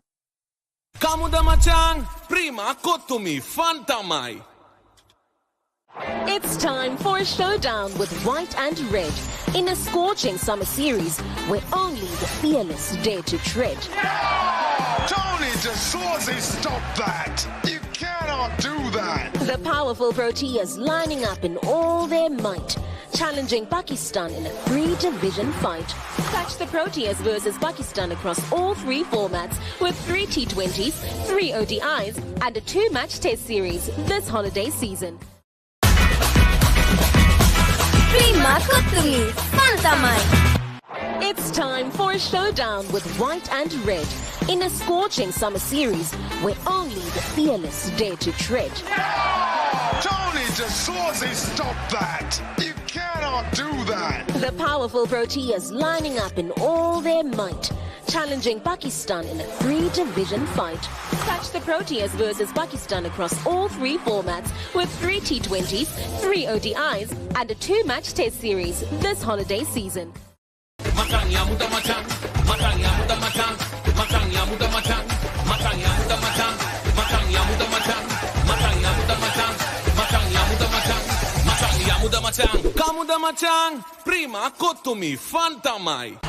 Kamuda Machang, prima kotumi fantamai. It's time for a showdown with white and red in a scorching summer series where only the fearless dare to tread. Tony DeSorzi, stop that! You cannot do that! The powerful Proteas lining up in all their might, challenging Pakistan in a 3-division fight. Catch the Proteas versus Pakistan across all 3 formats with 3 T20s, 3 ODIs and a 2-match test series this holiday season. Prima kotumi fun tamai. It's time for a showdown with white and red in a scorching summer series where only the fearless dare to tread. Tony DeSorzi, stop that! You cannot do that! The powerful Proteas lining up in all their might, challenging Pakistan in a 3-division fight. Catch the Proteas versus Pakistan across all 3 formats with 3 T20s, 3 ODIs and a 2-match test series this holiday season. Kamuda Machang, prima prima kotumi fantamai.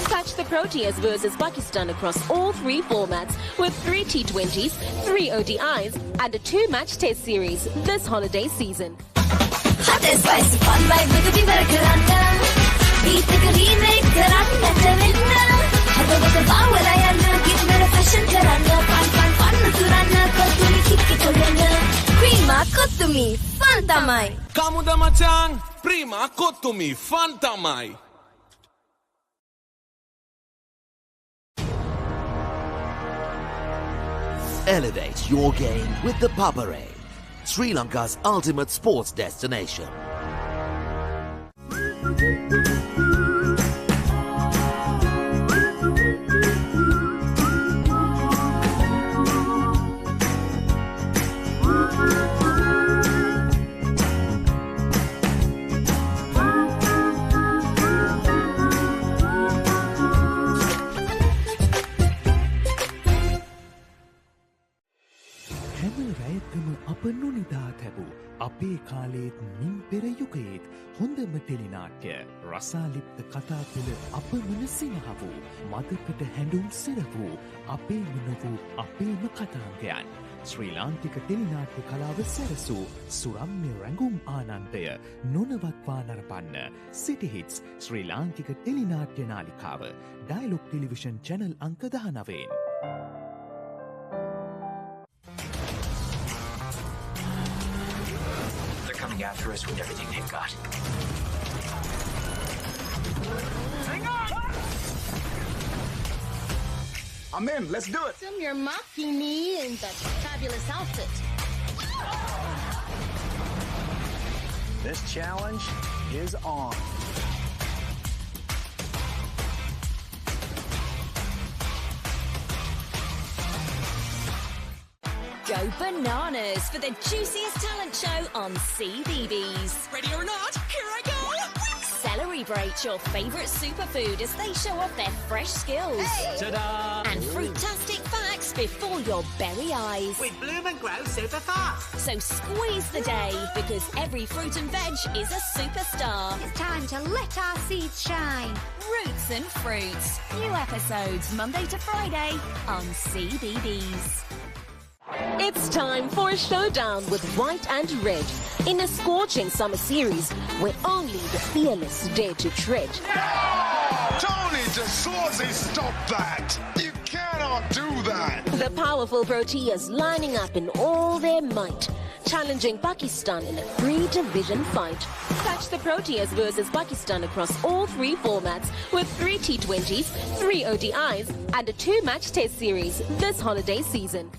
Catch the Proteas versus Pakistan across all 3 formats with 3 T20s, 3 ODIs and a 2-match test series this holiday season. Hot and spicy fun like Rugby Barakarana. Beat the remake Karana Tarina. Havelock Counter-Attack, give me a fashion Karana. Fun Turana, Kotumi Kickoff. Prima Kotumi Fantamai. Kamuda Machang, prima kotumi fantamai. Elevate your game with the Papare, Sri Lanka's ultimate sports destination. අපේ කාලේත් මින් පෙර යුගයේත් හොඳම ටෙලිනාට්‍ය රසාලිප්ත කතා තුළ අපමණ සිනහ වූ මදකට හැඬුම් සිර වූ අපේම නොවූ අපේම කතාංගයන් ශ්‍රී ලාංකික ටෙලිනාට්‍ය කලාව සැරසූ සුරම්‍ය රැඟුම් ආනන්දය නොනවත්වා නරපන්න සිටි හිට්ස් ශ්‍රී ලාංකික ටෙලිනාට්‍ය නාලිකාව ඩයලොග් ටෙලිවිෂන් චැනල් අංක 19. Coming after us with everything they've got. Hang on! I'm in. Let's do it. Your martini in that fabulous outfit. This challenge is on. Go bananas for the juiciest talent show on CBeebies. Ready or not, here I go! Celebrate your favourite superfood as they show off their fresh skills. Hey. Ta-da! And fruitastic facts before your berry eyes. We bloom and grow super fast. So squeeze the day because every fruit and veg is a superstar. It's time to let our seeds shine. Roots and Fruits. New episodes Monday to Friday on CBeebies. It's time for a showdown with white and red in a scorching summer series where only the fearless dare to tread. Tony DeSorzi, stop that! You cannot do that! The powerful Proteas lining up in all their might, challenging Pakistan in a 3-division fight. Catch the Proteas versus Pakistan across all 3 formats with 3 T20s, 3 ODIs and a 2-match test series this holiday season.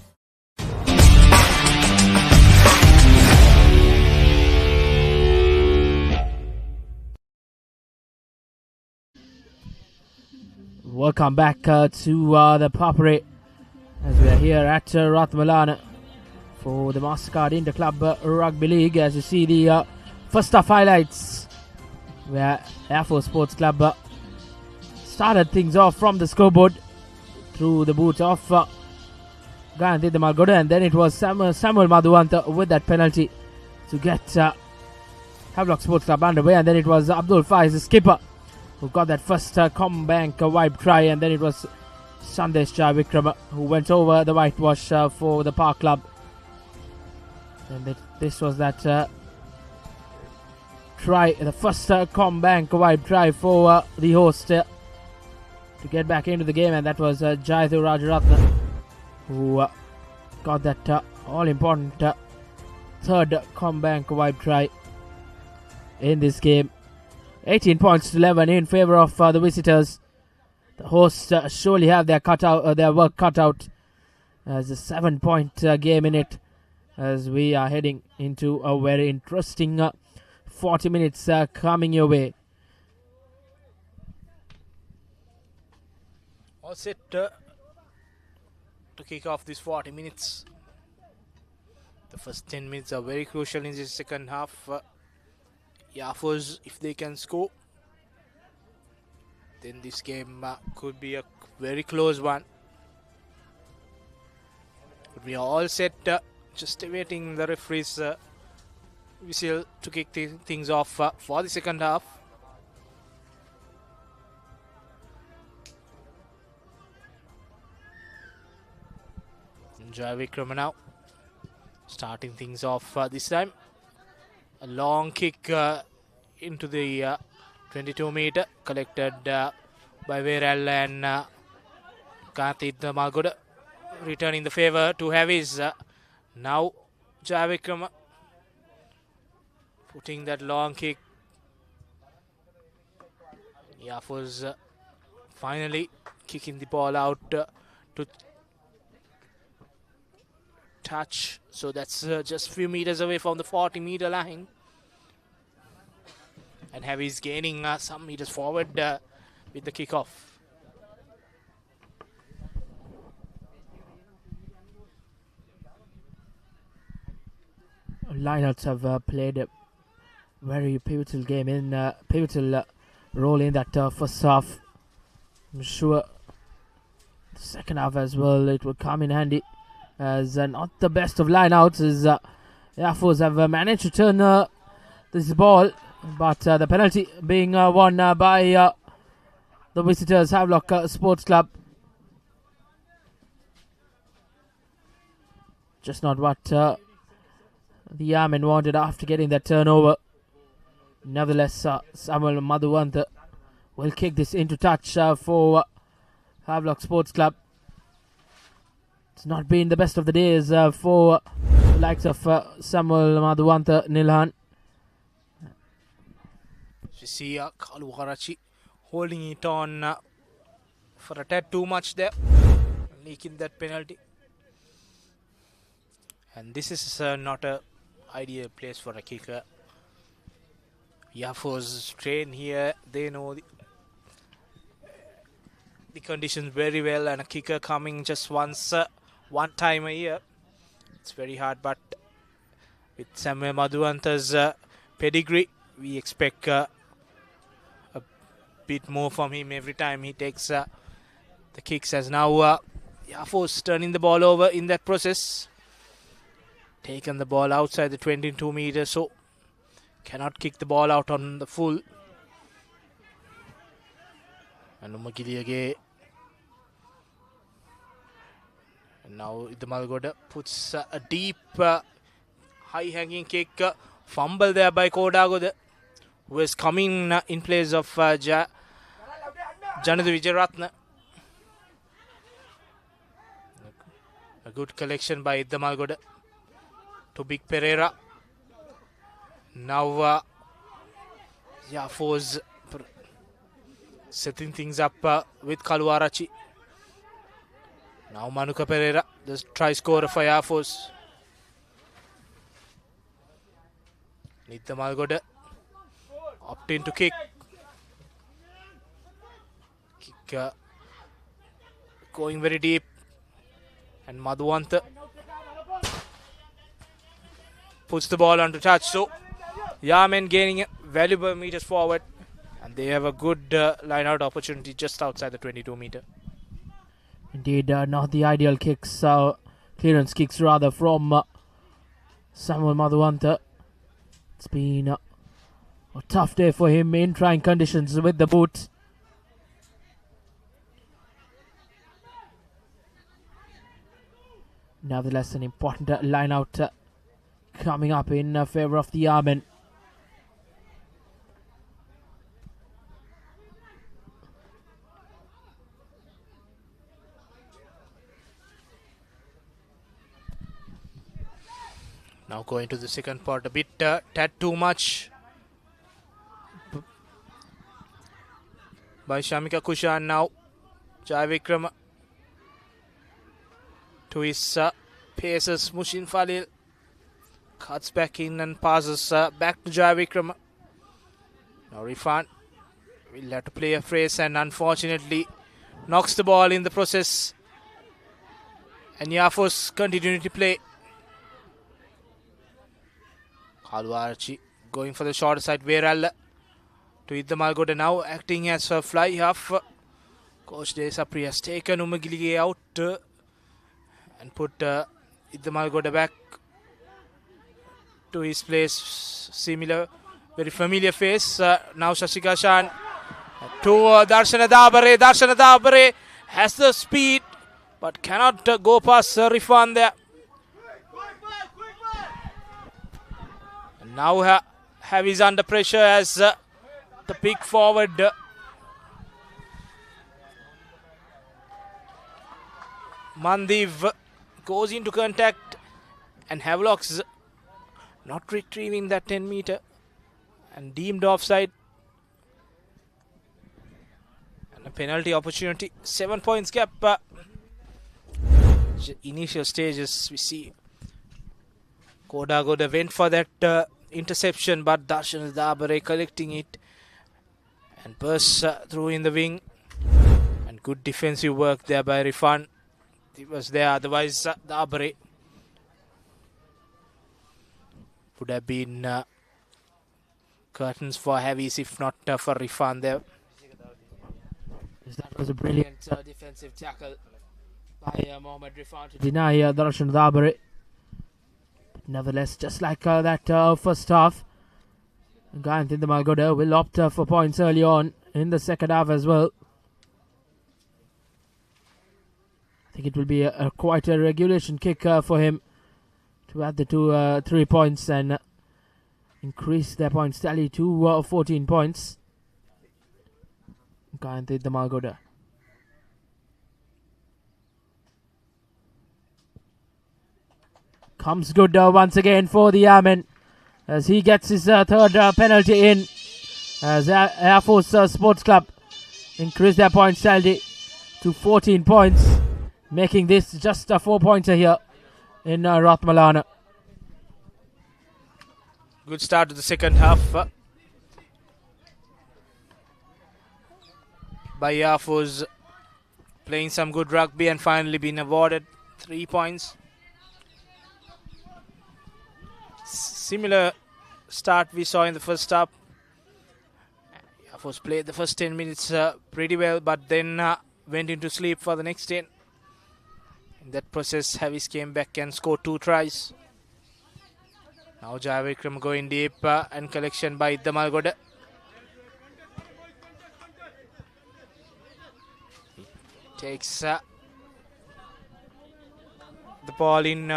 Welcome back to the Papare as we are here at Ratmalana for the Mastercard Inter-Club Rugby League. As you see the first half highlights where Air Force Sports Club started things off from the scoreboard through the boot of Gandhi Malgoda, and then it was Samuel Madhuwanta with that penalty to get Havelock Sports Club underway, and then it was Abdul Faiz, the skipper, who got that first Combank wipe try, and then it was Sandesh Vikrama who went over the whitewash for the Park Club. And this was that try, the first Combank wipe try for the host to get back into the game, and that was Jayathu Rajaratna who got that all-important third Combank wipe try in this game. 18 points to 11 in favour of the visitors. The hosts surely have their work cut out. There's a 7-point game in it as we are heading into a very interesting 40 minutes coming your way. All set to kick off this 40 minutes. The first 10 minutes are very crucial in the second half. Yafos, if they can score, then this game could be a very close one. But we are all set, just awaiting the referee's whistle to kick things off for the second half. Jayavikrama now starting things off this time. A long kick into the 22-meter collected by Veral and Karthik Malgoda, returning the favour to Havis. Now Jayavikrama putting that long kick. Yafos finally kicking the ball out to touch. So that's just a few meters away from the 40-meter line. And Havis gaining some meters forward with the kickoff. Lineouts have played a very pivotal game in pivotal role in that first half. I'm sure the second half as well it will come in handy, as not the best of lineouts as Air Force have managed to turn this ball, but the penalty being won by the visitors, Havelock Sports Club. Just not what the Yarmen wanted after getting that turnover. Nevertheless, Samuel Madhuwanta will kick this into touch for Havelock Sports Club. It's not been the best of the days for the likes of Samuel Madhuwanta, Nilhan. You see Kaluwarachi holding it on for a tad too much there, leaking that penalty. And this is not a ideal place for a kicker. Yafos train here, they know the conditions very well, and a kicker coming just one time a year, it's very hard. But with Samuel Madhuwanta's pedigree, we expect a bit more from him every time he takes the kicks. As now Yafos turning the ball over in that process, taken the ball outside the 22 meters, so cannot kick the ball out on the full. And Umagiliage. And now Idamalgoda puts a deep high-hanging kick. Fumble there by Kodagoda, who is coming in place of Janadu Vijayaratna. A good collection by Idamalgoda to Big Pereira. Now Yafos setting things up with Kaluwarachi. Now Manuka Pereira, the try scorer for Yafos. Nitya Malgoda opting to kick. Kick going very deep. And Madhuwanta puts the ball onto touch. So Yarmen gaining valuable meters forward, and they have a good line out opportunity just outside the 22 meter. Indeed, not the ideal kicks, clearance kicks rather from Samuel Madhuwanta. It's been a tough day for him in trying conditions with the boot. Nevertheless, an important line out coming up in favour of the Yarmen. Now going to the second part, a bit tad too much by Shamika Kushan. Now Jayavikrama to his paces. Mushin Falil cuts back in and passes back to Jayavikrama. Now Rifan will have to play a phrase and unfortunately knocks the ball in the process. And Yafos continuing to play. Kaluwarachi going for the short side. Veral to Idamalgoda now acting as a fly half. Coach Desapri has taken Umagilige out and put Idamalgoda back to his place. Similar, very familiar face. Now Shashika Shan to Darshana Dabare. Darshana Dabare has the speed but cannot go past Rifan there. And now Javi's under pressure as the big forward Mandeep goes into contact, and Havelock's not retrieving that 10 meter and deemed offside. And a penalty opportunity, 7 points gap. Initial stages we see Koda went for that interception, but Darshan Dabare collecting it and bursts through in the wing. And good defensive work there by Rifan. It was there, otherwise Dabare would have been curtains for Havis if not for Rifan there. That was a brilliant defensive tackle by Mohammad Rifan to deny Darshan Dabare. Nevertheless, just like that first half, Gayanthi Malgoda will opt for points early on in the second half as well. I think it will be quite a regulation kick for him to add the 3 points and increase their points tally to 14 points. Gayanthi Malgoda. Comes good once again for the Airmen as he gets his third penalty in, as Air Force Sports Club increase their points tally to 14 points, making this just a 4-pointer here in Ratmalana. Good start to the second half by Air Force, playing some good rugby and finally been awarded 3 points. Similar start we saw in the first half. Air Force played the first 10 minutes pretty well, but then went into sleep for the next 10. In that process, Havis came back and scored 2 tries. Now Javikram going deep and collection by Malgoda. He takes the ball in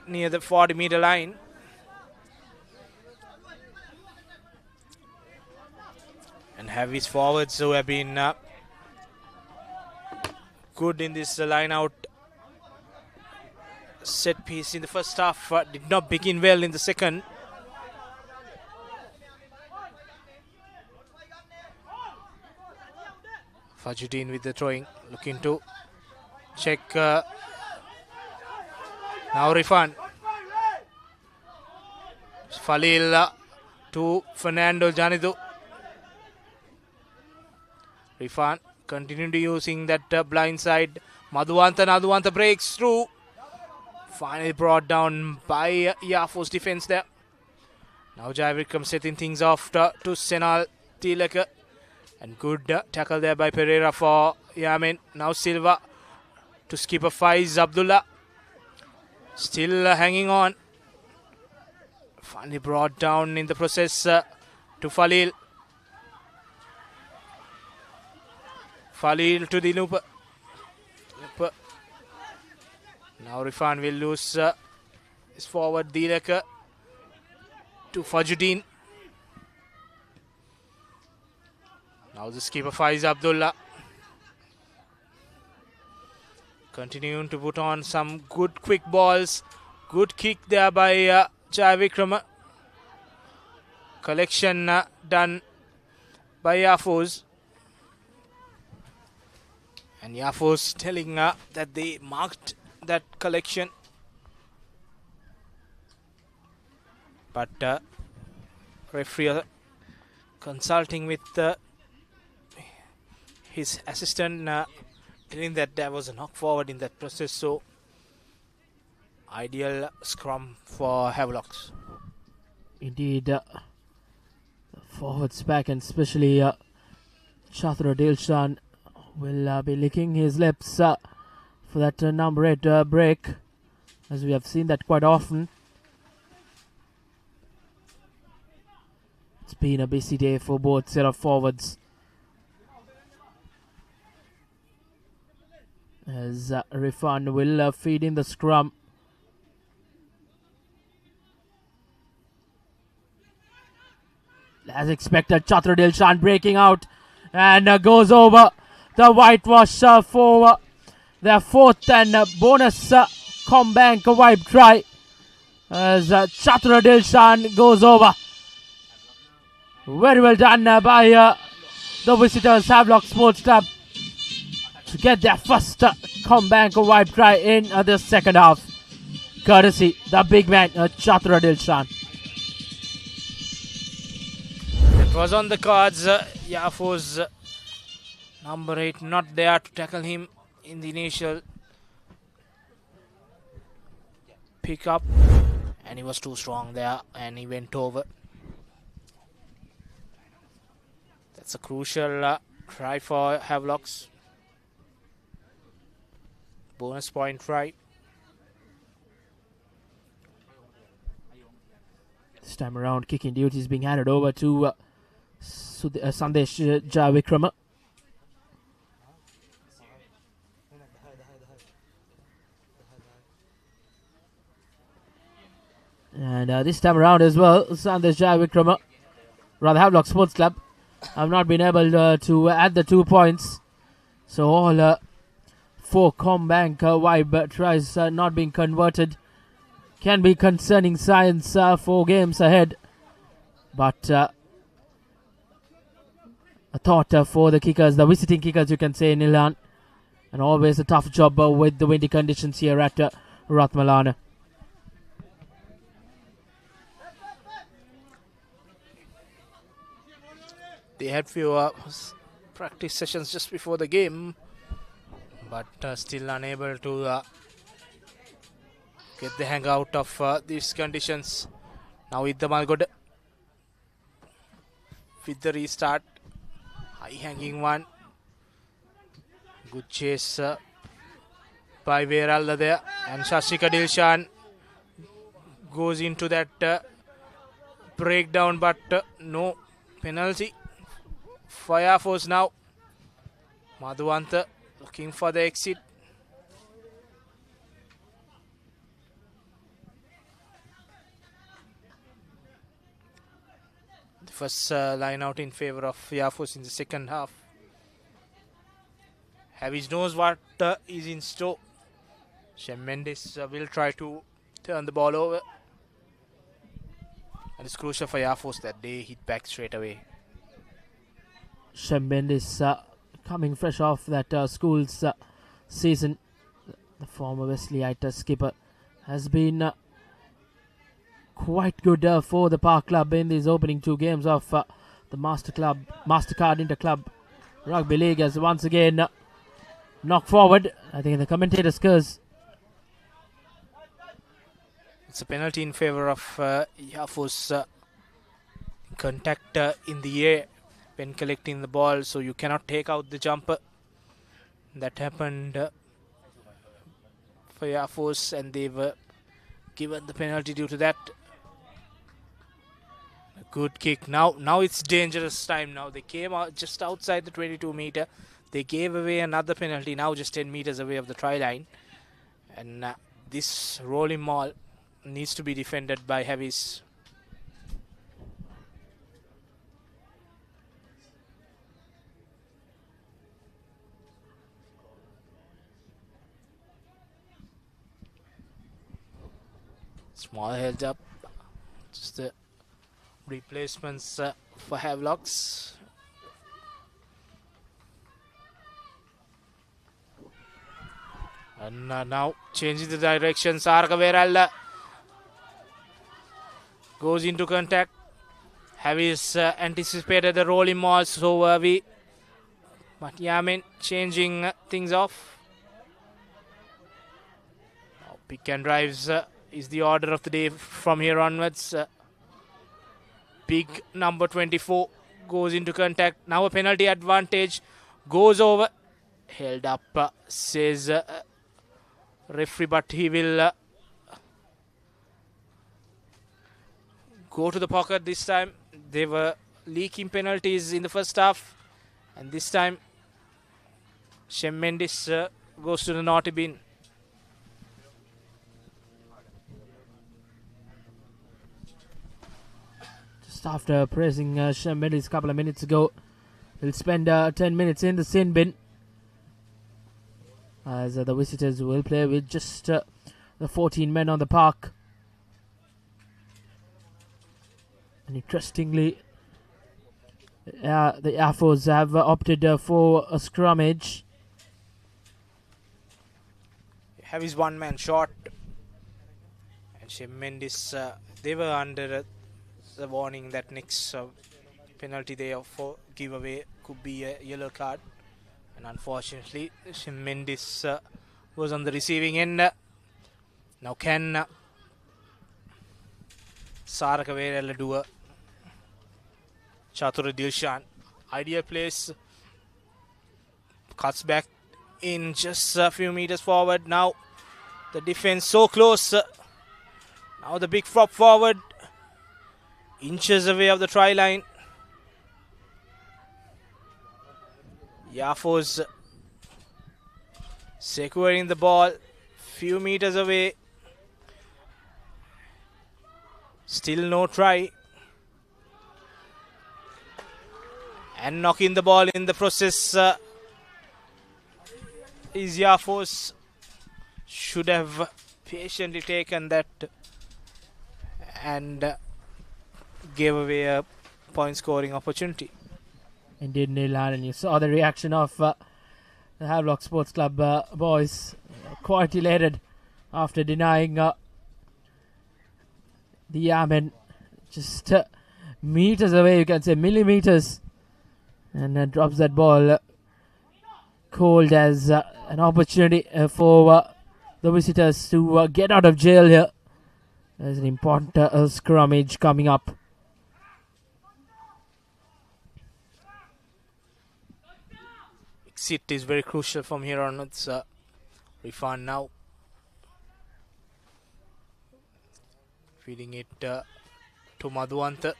near the 40-meter line. And Havis forwards who have been good in this line out set piece in the first half did not begin well in the second. Fajuddin with the throwing, looking to check. Now Rifan. Falil to Fernando Janidu. Rifan continuing to using that blind side. Madhuwanta breaks through. Finally brought down by Air Force defense there. Now Javikram setting things off to Senal Tilaka. And good tackle there by Pereira for Yamin. Now Silva to skipper Faiz Abdullah. Still hanging on. Finally brought down in the process to Falil. Falil to the Looper. Now Rifan will lose his forward Dilaka to Fajuddin. Now the skipper Faiz Abdullah. Continuing to put on some good quick balls. Good kick there by Javikram. Collection done by Air Force. And Air Force telling that they marked that collection. But referee consulting with his assistant, telling that there was a knock forward in that process. So ideal scrum for Havelocks. Indeed, the forwards back, and especially Chatra Dilshan will be licking his lips for that number 8 break, as we have seen that quite often. It's been a busy day for both set of forwards. As Rifan will feed in the scrum. As expected, Chatra Dilshan breaking out and goes over the whitewash for their fourth and bonus Combank wipe try. As Chatra Dilshan goes over. Very well done by the visitors, Havelock Sports Club, to get their first Combank wipe try in the second half. Courtesy the big man, Chatra Dilshan. It was on the cards. Yafo's number 8 not there to tackle him in the initial pickup, and he was too strong there and he went over. That's a crucial try for Havelocks. Bonus point try. This time around, kicking duties being handed over to Sandesh Javikrama. And this time around as well, Sandesh Javikrama, rather Havelock Sports Club, have not been able to add the 2 points. So all 4 Combank wipe tries not being converted. Can be concerning signs for games ahead. But a thought for the kickers, the visiting kickers you can say in Ilan. And always a tough job with the windy conditions here at Ratmalana. They had few practice sessions just before the game, but still unable to get the hang out of these conditions. Now with the Malgod with the restart, high hanging one, good chase by Veralda there, and Shashika Dilshan goes into that breakdown, but no penalty. Fire Force now. Madhuvanta looking for the exit. The first line out in favor of Fire Force in the second half. Havish knows what is in store. Shem Mendes will try to turn the ball over. And it's crucial for Fire Force that they hit back straight away. Shem Mendes coming fresh off that school's season. The former Wesleyite skipper has been quite good for the Park Club in these opening 2 games of the Mastercard Inter-Club Rugby League, as once again knocked forward. I think the commentator's curse. It's a penalty in favor of Yafo's contact in the air when collecting the ball, so you cannot take out the jumper. That happened for Yafos, and they were given the penalty due to that. A good kick. Now it's dangerous time now. They came out just outside the 22 meter. They gave away another penalty, now just 10 meters away of the try line. And this rolling maul needs to be defended by Havis. Small heads up. Just the replacements for Havelocks. And now changing the direction. Sarka Veralda goes into contact. Havis anticipated the rolling maul, so but Yamin changing things off. Now pick and drives is the order of the day from here onwards. Big number 24 goes into contact. Now a penalty advantage. Goes over. Held up, says referee, but he will go to the pocket this time. They were leaking penalties in the first half, and this time Shem Mendes goes to the naughty bin. Just after praising Shem Mendes a couple of minutes ago, he'll spend 10 minutes in the sin bin. As the visitors will play with just the 14 men on the park. And interestingly, the Air Force have opted for a scrummage. Have his one man shot. And Shem Mendes, they were under the warning that next penalty they give away could be a yellow card. And unfortunately, Shem Mendes was on the receiving end. Now can Saraka Verella do a Chatura Dilshan? Ideal place. Cuts back in just a few meters forward. Now the defense so close. Now the big flop forward. Inches away of the try line. Yafos securing the ball. Few meters away. Still no try. And knocking the ball in the process is Yafos. Should have patiently taken that and gave away a point scoring opportunity. Indeed, Nilan, and you saw the reaction of the Havelock Sports Club boys. Quite elated after denying the Yamen just meters away, you can say millimeters, and drops that ball cold as an opportunity for the visitors to get out of jail here. There's an important scrummage coming up. Exit is very crucial from here on. It's Rifan now. Feeding it to Madhuanta.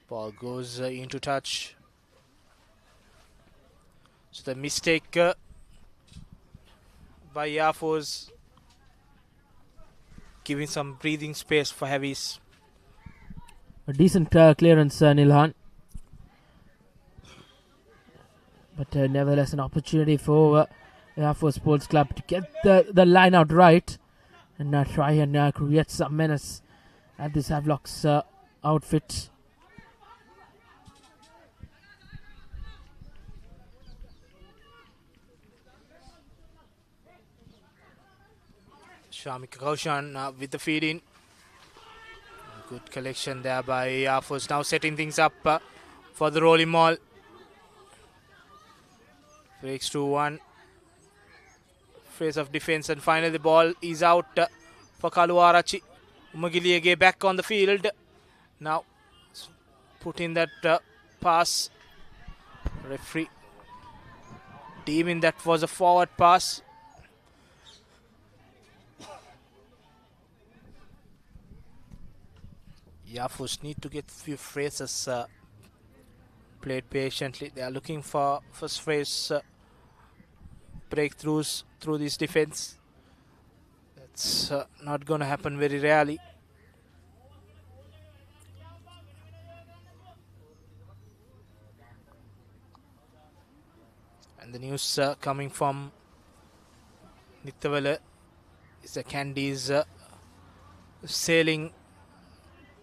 Ball goes into touch. So the mistake by Yafos, giving some breathing space for Heavies. A decent clearance, Nilhan. But nevertheless, an opportunity for Air Force Sports Club to get the line out right and try and create some menace at this Havelock's outfit. Shamik Kaushan with the feed in. Good collection there by Air Force. Now setting things up for the rolling maul. Breaks 2-1. Phase of defense, and finally the ball is out for Kaluarachi. Umagiliege back on the field. Now put in that pass. Referee deeming that was a forward pass. Yafus need to get few phrases played patiently. They are looking for first phase breakthroughs through this defense. That's not going to happen very rarely. And the news coming from Nittawala is the Candies sailing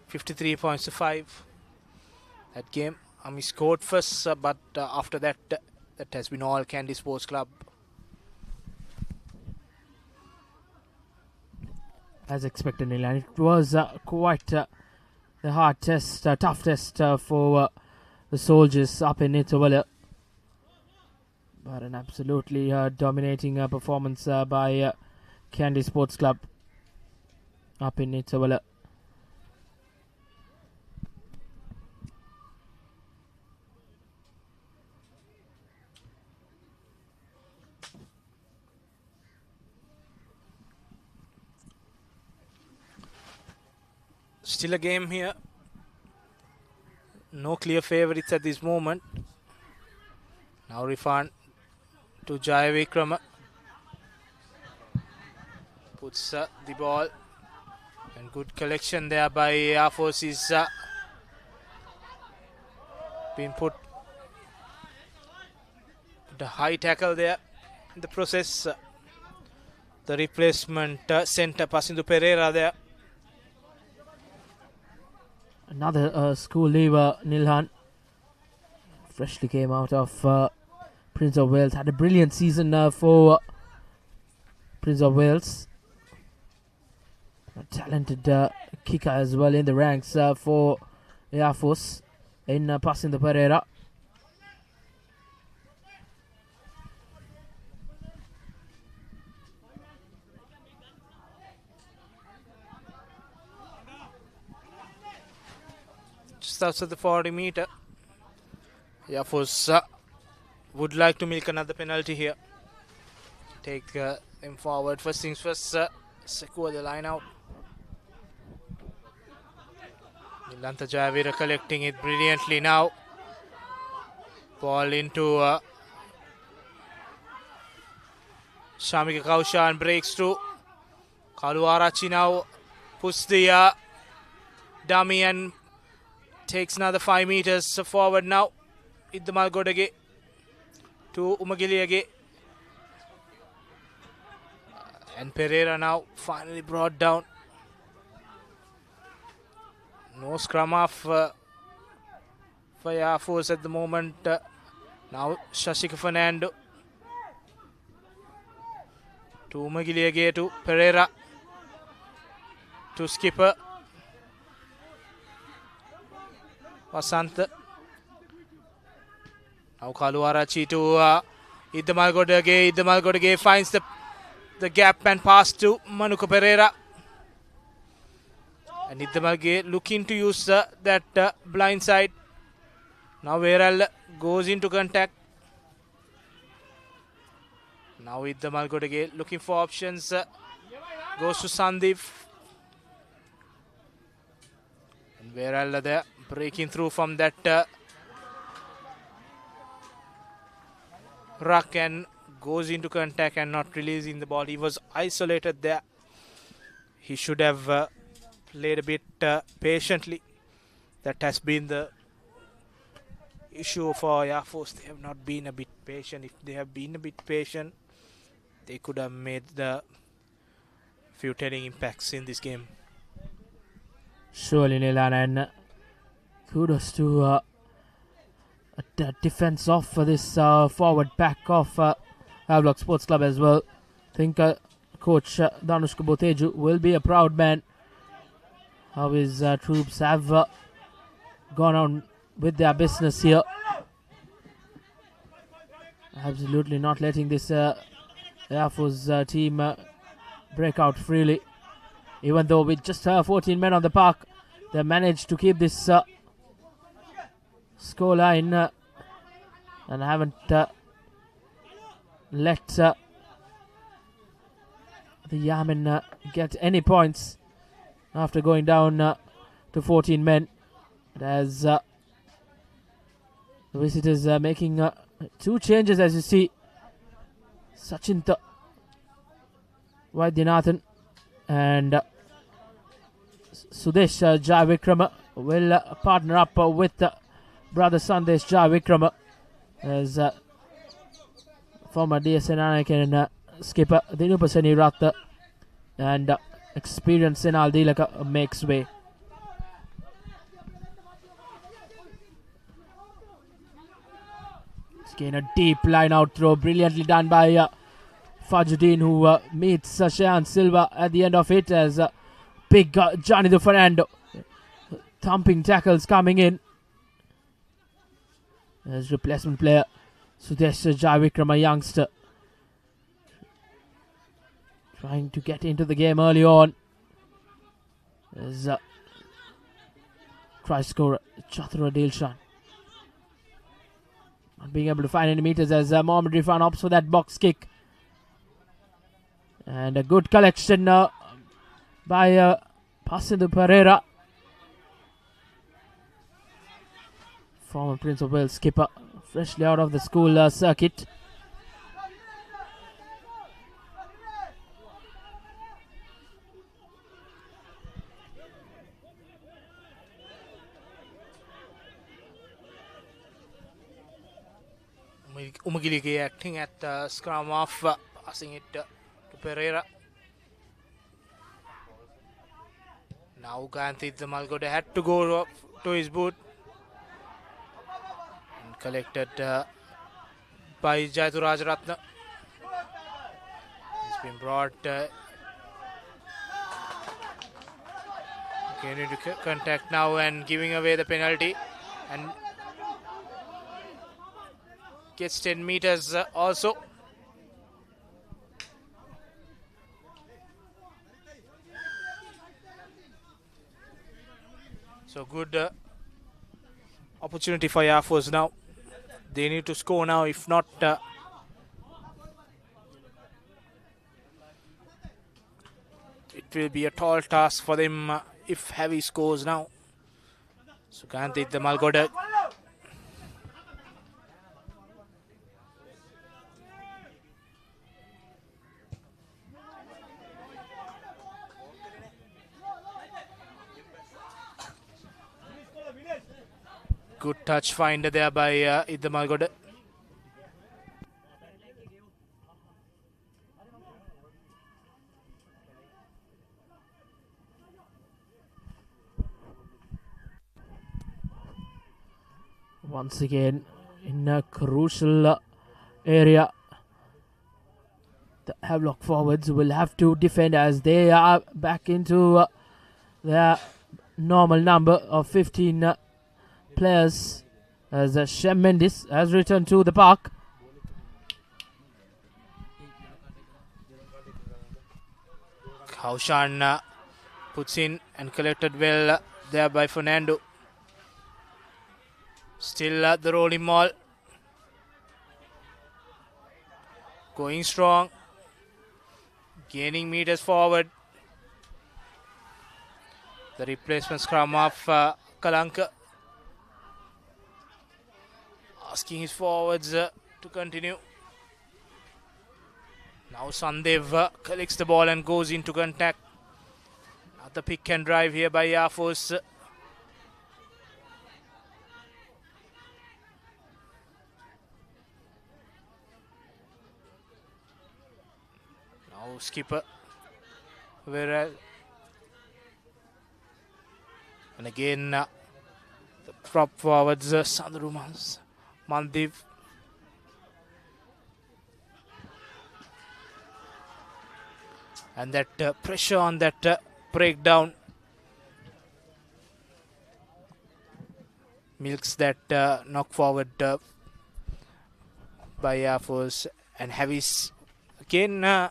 53 points to 5. That game, Ami scored first, but after that, that has been all Candy Sports Club. As expected, Nilan. It was quite the hard test, tough test for the soldiers up in Nittawala. But an absolutely dominating performance by Candy Sports Club up in Nittawala. Still a game here. No clear favorites at this moment. Now Now refund to Jaya Vikrama. Puts the ball. And good collection there by Air Force is been put. The high tackle there in the process. The replacement centre passing to Pereira there. Another school leaver, Nilhan. Freshly came out of Prince of Wales. Had a brilliant season for Prince of Wales. A talented kicker as well in the ranks for Air Force in passing the Pereira. Just outside the 40 meter. Air Force would like to milk another penalty here. Take him forward. First things first, secure the line out. Nilanta Javira collecting it brilliantly now. Ball into Shamika Kaushan, breaks through. Kaluarachi now puts the dummy and takes another 5 meters forward now. Iddamal Godage to Umagiliage. And Pereira now finally brought down. No scrum off for Air Force at the moment. Now Shashika Fernando to Umagiliage to Pereira to skipper Vasant. Now Kaluarachi to Iddamal Godage. Iddamal Godage finds the gap and pass to Manuka Pereira. And Iddamal Godage looking to use that blind side. Now Veral goes into contact. Now Iddamal Godage looking for options. Goes to Sandeep. And Veral there breaking through from that ruck and goes into contact and not releasing the ball. He was isolated there. He should have played a bit patiently. That has been the issue for Air Force. They have not been a bit patient. If they have been a bit patient, they could have made the few telling impacts in this game. Surely, Nilan, and kudos to the defense off for this forward pack of Havelock Sports Club as well. I think coach Danushka Boteju will be a proud man. How his troops have gone on with their business here. Absolutely not letting this Air Force team break out freely. Even though with just 14 men on the park, they managed to keep this scoreline and haven't let the Yamen get any points after going down to 14 men. As the visitors making 2 changes, as you see. Sachinta Vaidyanathan and Sudesh Jayavikrama will partner up with brother Sandesh Jayavikrama as former DSN Anakin skipper Dinupasani Ratha and experienced Senal Dilaka makes way. Again, a deep line out throw, brilliantly done by Fajuddin, who meets Shayan Silva at the end of it as big Johnny De Fernando. Thumping tackles coming in. As replacement player Sudesh Jayavikrama, youngster, trying to get into the game early on. As try scorer Chatura Dilshan not being able to find any meters as Mohammad Rifan opts for that box kick. And a good collection by Pasindu Pereira. Former Prince of Wales skipper freshly out of the school circuit. Umagiligi acting at scrum off, passing it to Pereira. Now Ganthi the Malgoda had to go to his boot. And collected by Jaituraj Ratna. He's been brought getting into contact now and giving away the penalty. And gets 10 meters also. So good opportunity for Air Force now. They need to score now. If not, it will be a tall task for them if Heavy scores now. So Ganthi the Malgoda. Good touch finder there by Idda Malgoda. Once again, in a crucial area, the Havelock forwards will have to defend as they are back into their normal number of 15 players, as Shem Mendes has returned to the park. Kaushan puts in and collected well there by Fernando. Still the rolling maul. Going strong. Gaining meters forward. The replacement scrum of Kalanka. Asking his forwards to continue. Now Sandev collects the ball and goes into contact. Another pick and drive here by Air Force. Now skipper. Whereas, and again the prop forwards Sandrumas. Maldiv. And that pressure on that breakdown milks that knock forward by Air Force, and Heavy's again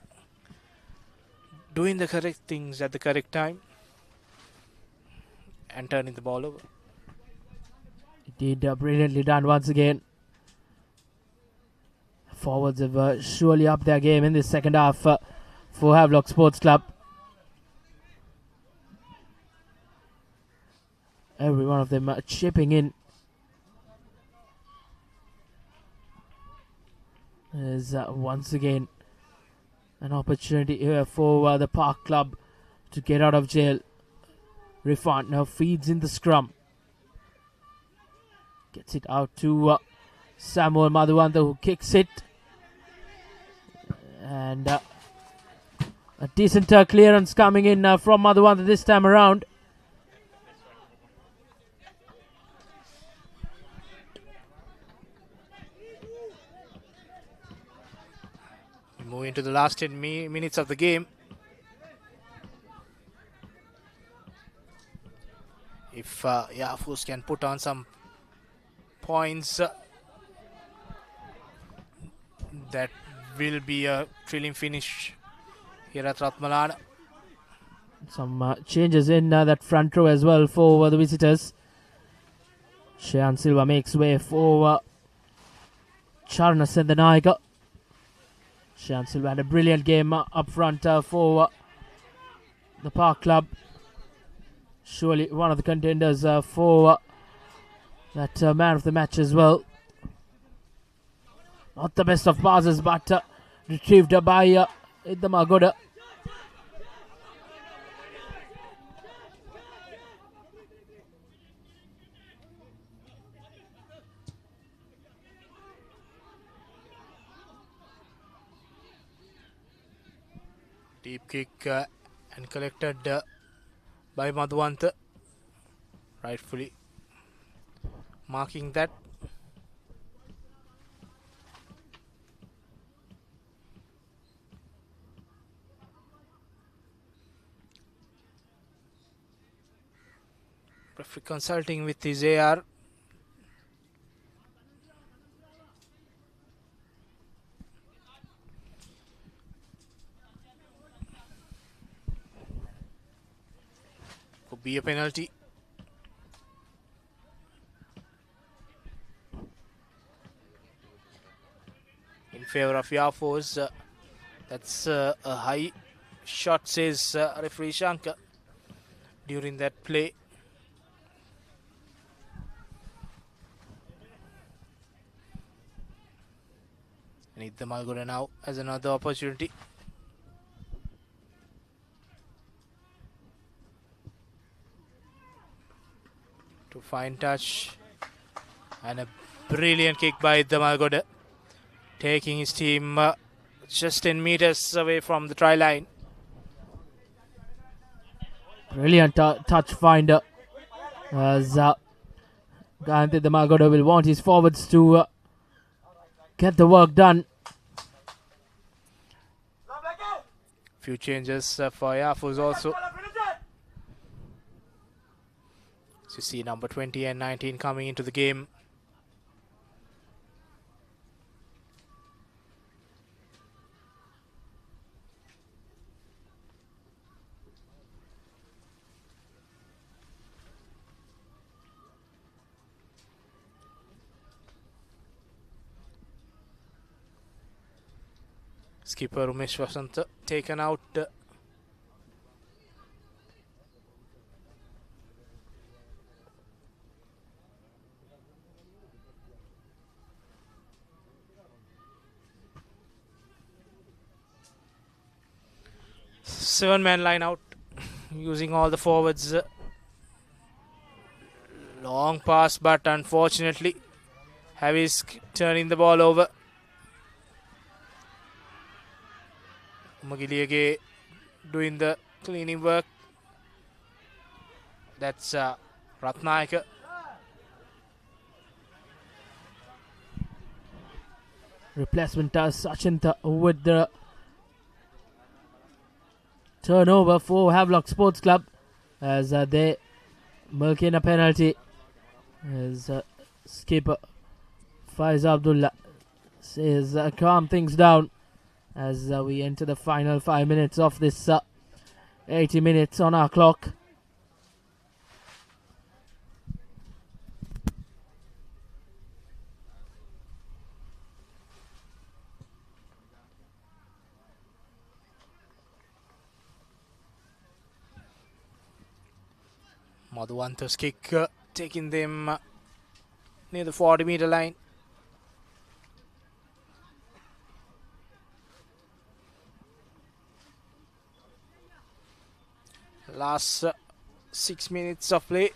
doing the correct things at the correct time and turning the ball over. Indeed, brilliantly done once again. Forwards have surely upped their game in this second half for Havelock Sports Club. Every one of them chipping in. There's once again an opportunity here for the Park Club to get out of jail. Rifan now feeds in the scrum. Gets it out to Samuel Madhuwanta, who kicks it. And a decent clearance coming in from Madhuwanta this time around. Moving to the last 10 minutes of the game. If Air Force can put on some points, that will be a thrilling finish here at Ratmalana. Some changes in that front row as well for the visitors. Shayan Silva makes way for Charna Sendanayaka. Shayan Silva had a brilliant game up front for the Park Club. Surely one of the contenders for that man of the match as well. Not the best of passes, but retrieved by Idamagoda. Deep kick and collected by Madhuwanta, rightfully marking that. Referee consulting with his AR. Could be a penalty. In favor of Yafos. That's a high shot, says referee Shankar during that play. And Idamagoda now as another opportunity. To find touch. And a brilliant kick by Idamagoda, taking his team just 10 meters away from the try line. Brilliant touch finder, as Gayante Idamagoda will want his forwards to get the work done. Few changes for Yafos also. So you see number 20 and 19 coming into the game. Skipper Umesh Vasant taken out. Seven-man line out, using all the forwards. Long pass, but unfortunately, Havis turning the ball over. Magiliage doing the cleaning work. That's Ratnayaka. Replacement Sachin with the turnover for Havelock Sports Club, as they milk in a penalty. As skipper Faiz Abdullah says calm things down as we enter the final 5 minutes of this 80 minutes on our clock. Madhuwanta's kick taking them near the 40-meter line. Last 6 minutes of play.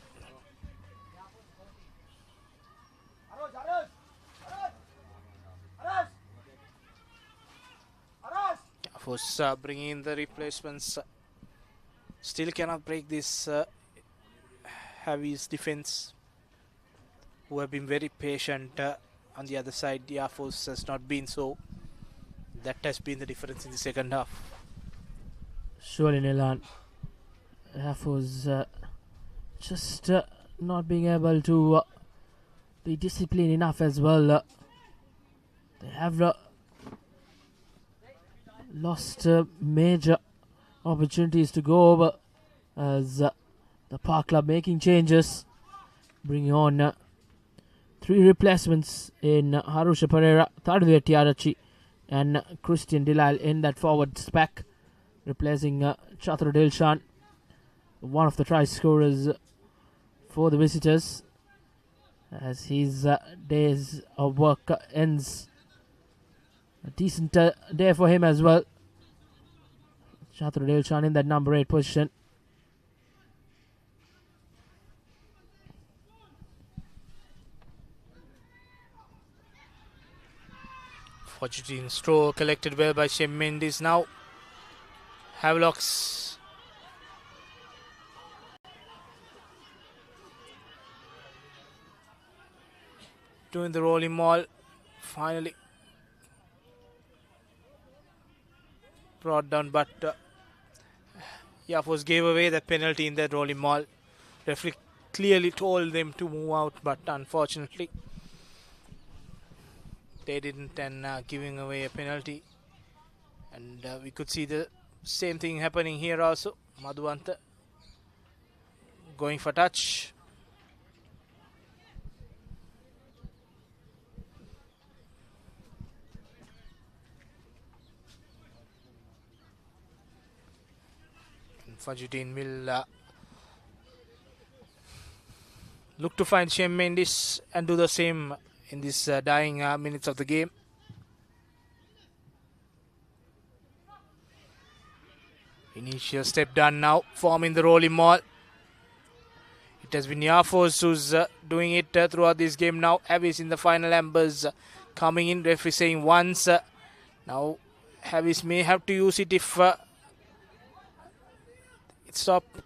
Force bringing in the replacements. Still cannot break this Havi's defense, who have been very patient. On the other side, the Air Force has not been so. That has been the difference in the second half. Surely, Nilan. Air Force just not being able to be disciplined enough as well. They have lost major opportunities to go over, as the Park Club making changes, bringing on 3 replacements in Harusha Pereira, Tadwe Tiarachi and Christian Delisle in that forward spec, replacing Chatur Dilshan, one of the try scorers for the visitors, as his days of work ends A decent day for him as well. Chatru Dilshan in that number 8 position. Fortune throw collected well by Shem Mendes now. Havelock's doing the rolling maul. Finally brought down, but Yafos gave away that penalty in that rolling maul. Referee clearly told them to move out, but unfortunately they didn't, and giving away a penalty. And we could see the same thing happening here also. Madhuwanta going for touch. And Fajuddin will look to find Shem Mendes and do the same in this dying minutes of the game. Initial step done now, forming the rolling maul. It has been Yafos who's doing it throughout this game now. Havis in the final embers coming in. Referee saying once. Now Havis may have to use it if it stopped.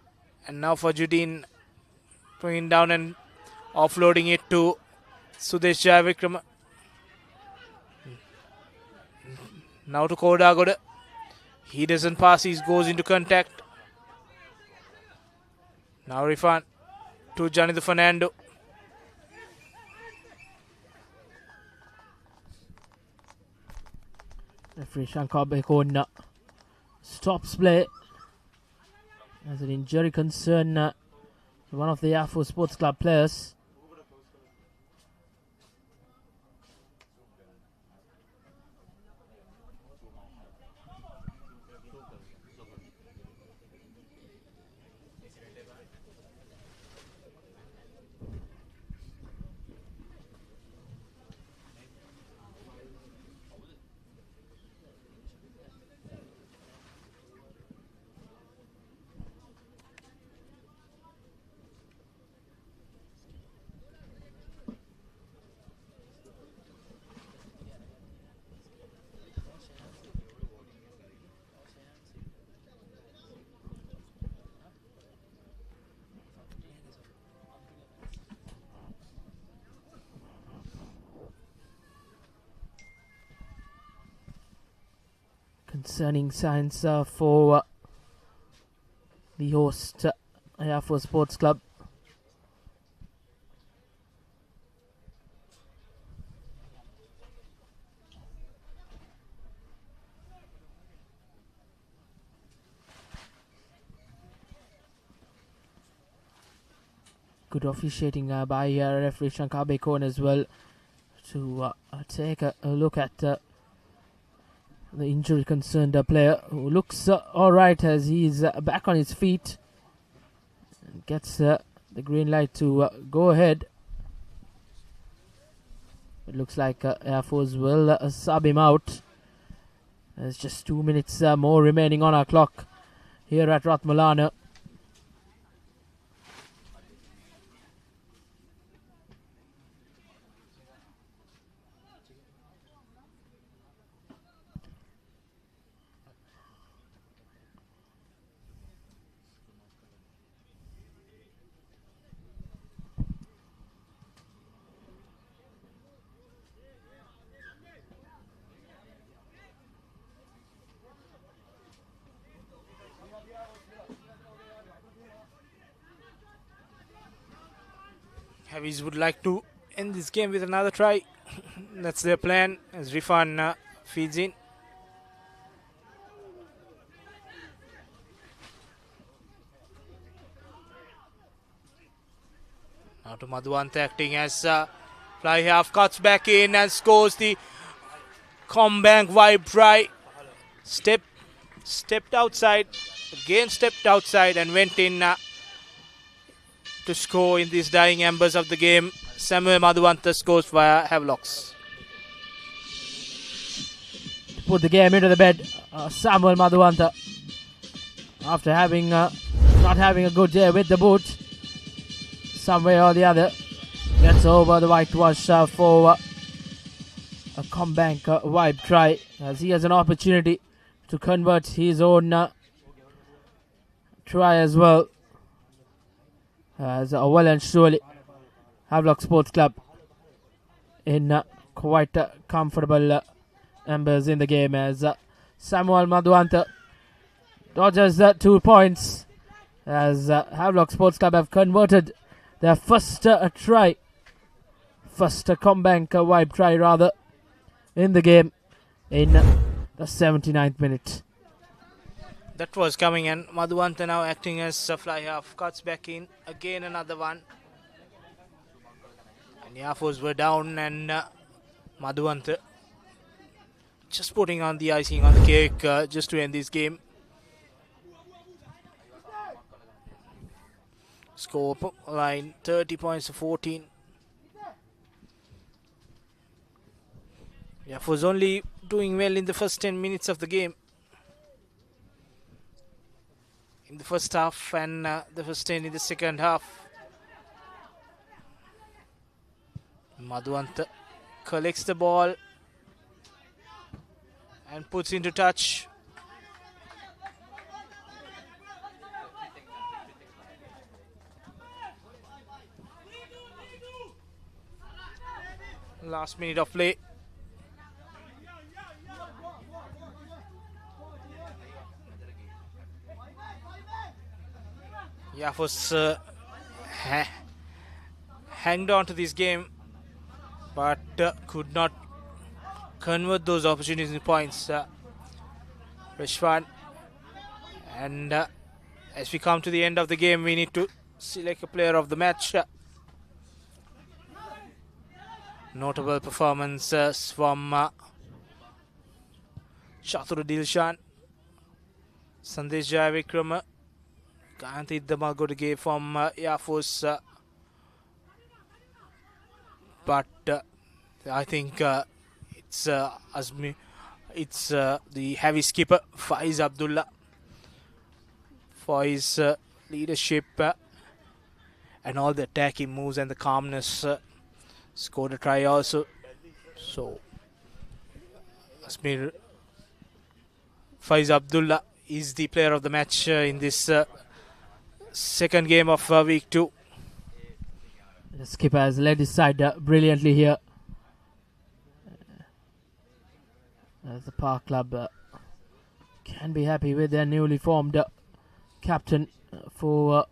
And now Fajuddin bringing down and offloading it to Sudesh Jayavikram. Now to Kodagoda. He doesn't pass, he goes into contact. Now refund to Janitha Fernando. Referee Shankar Bekona stops play. There's an injury concern to one of the Yafo Sports Club players. Concerning signs for the host Yafo Sports Club. Good officiating by referee Shankar Bekon as well to take a look at the injury concerned player, who looks alright as he's back on his feet and gets the green light to go ahead. It looks like Air Force will sub him out. There's just 2 minutes more remaining on our clock here at Ratmalana. Havis would like to end this game with another try. That's their plan as Rifan feeds in. Now to Madhuwanta acting as fly half, cuts back in and scores the Combank vibe try. Stepped outside, again stepped outside and went in to score in these dying embers of the game. Samuel Madhuwanta scores via Havelocks. put the game into the bed. Samuel Madhuwanta, after having not having a good day with the boot, some way or the other, gets over the whitewash for a Combank wipe try, as he has an opportunity to convert his own try as well. As well and surely Havelock Sports Club in quite comfortable numbers in the game, as Samuel Madhuwanta dodges 2 points, as Havelock Sports Club have converted their first try, first Combank wipe try rather, in the game in the 79th minute. That was coming, and Madhuwanta now acting as a fly half, cuts back in, again another one. And Yafos were down, and Madhuwanta just putting on the icing on the cake just to end this game. Score line 30 points to 14. Yafos only doing well in the first 10 minutes of the game. In the first half, and the first 10 in the second half. Madhuwanta collects the ball and puts into touch. Last minute of play. Yafos hanged on to this game, but could not convert those opportunities in points. Reshwan, and as we come to the end of the game, we need to select a player of the match. Notable performances from Chatur Dilshan, Sandesh Jayavikrama, Kanthi Damagodage from Yafos, but I think it's the heavy skipper Faiz Abdullah for his leadership and all the attacking moves and the calmness. Scored a try also. So Asmir Faiz Abdullah is the player of the match in this second game of week 2. The skipper has led his side brilliantly here. As the Park Club can be happy with their newly formed captain for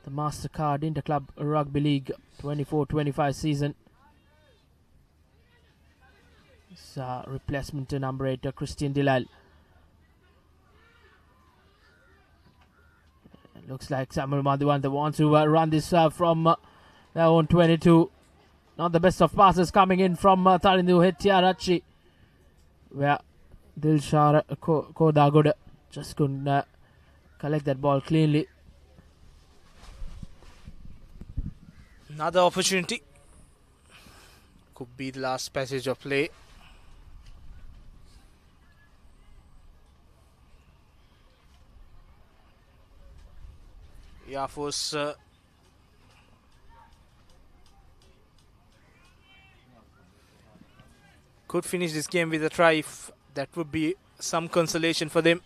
the Mastercard Interclub Rugby League 24-25 season. It's replacement to number 8, Christian Dilal. Looks like Samuel Madhuwanta wants to run this from their own 22. Not the best of passes coming in from Tarindu Hettiarachi, where Dilshar Kodagoda just couldn't collect that ball cleanly. Another opportunity. Could be the last passage of play. Yafos could finish this game with a try if that would be some consolation for them.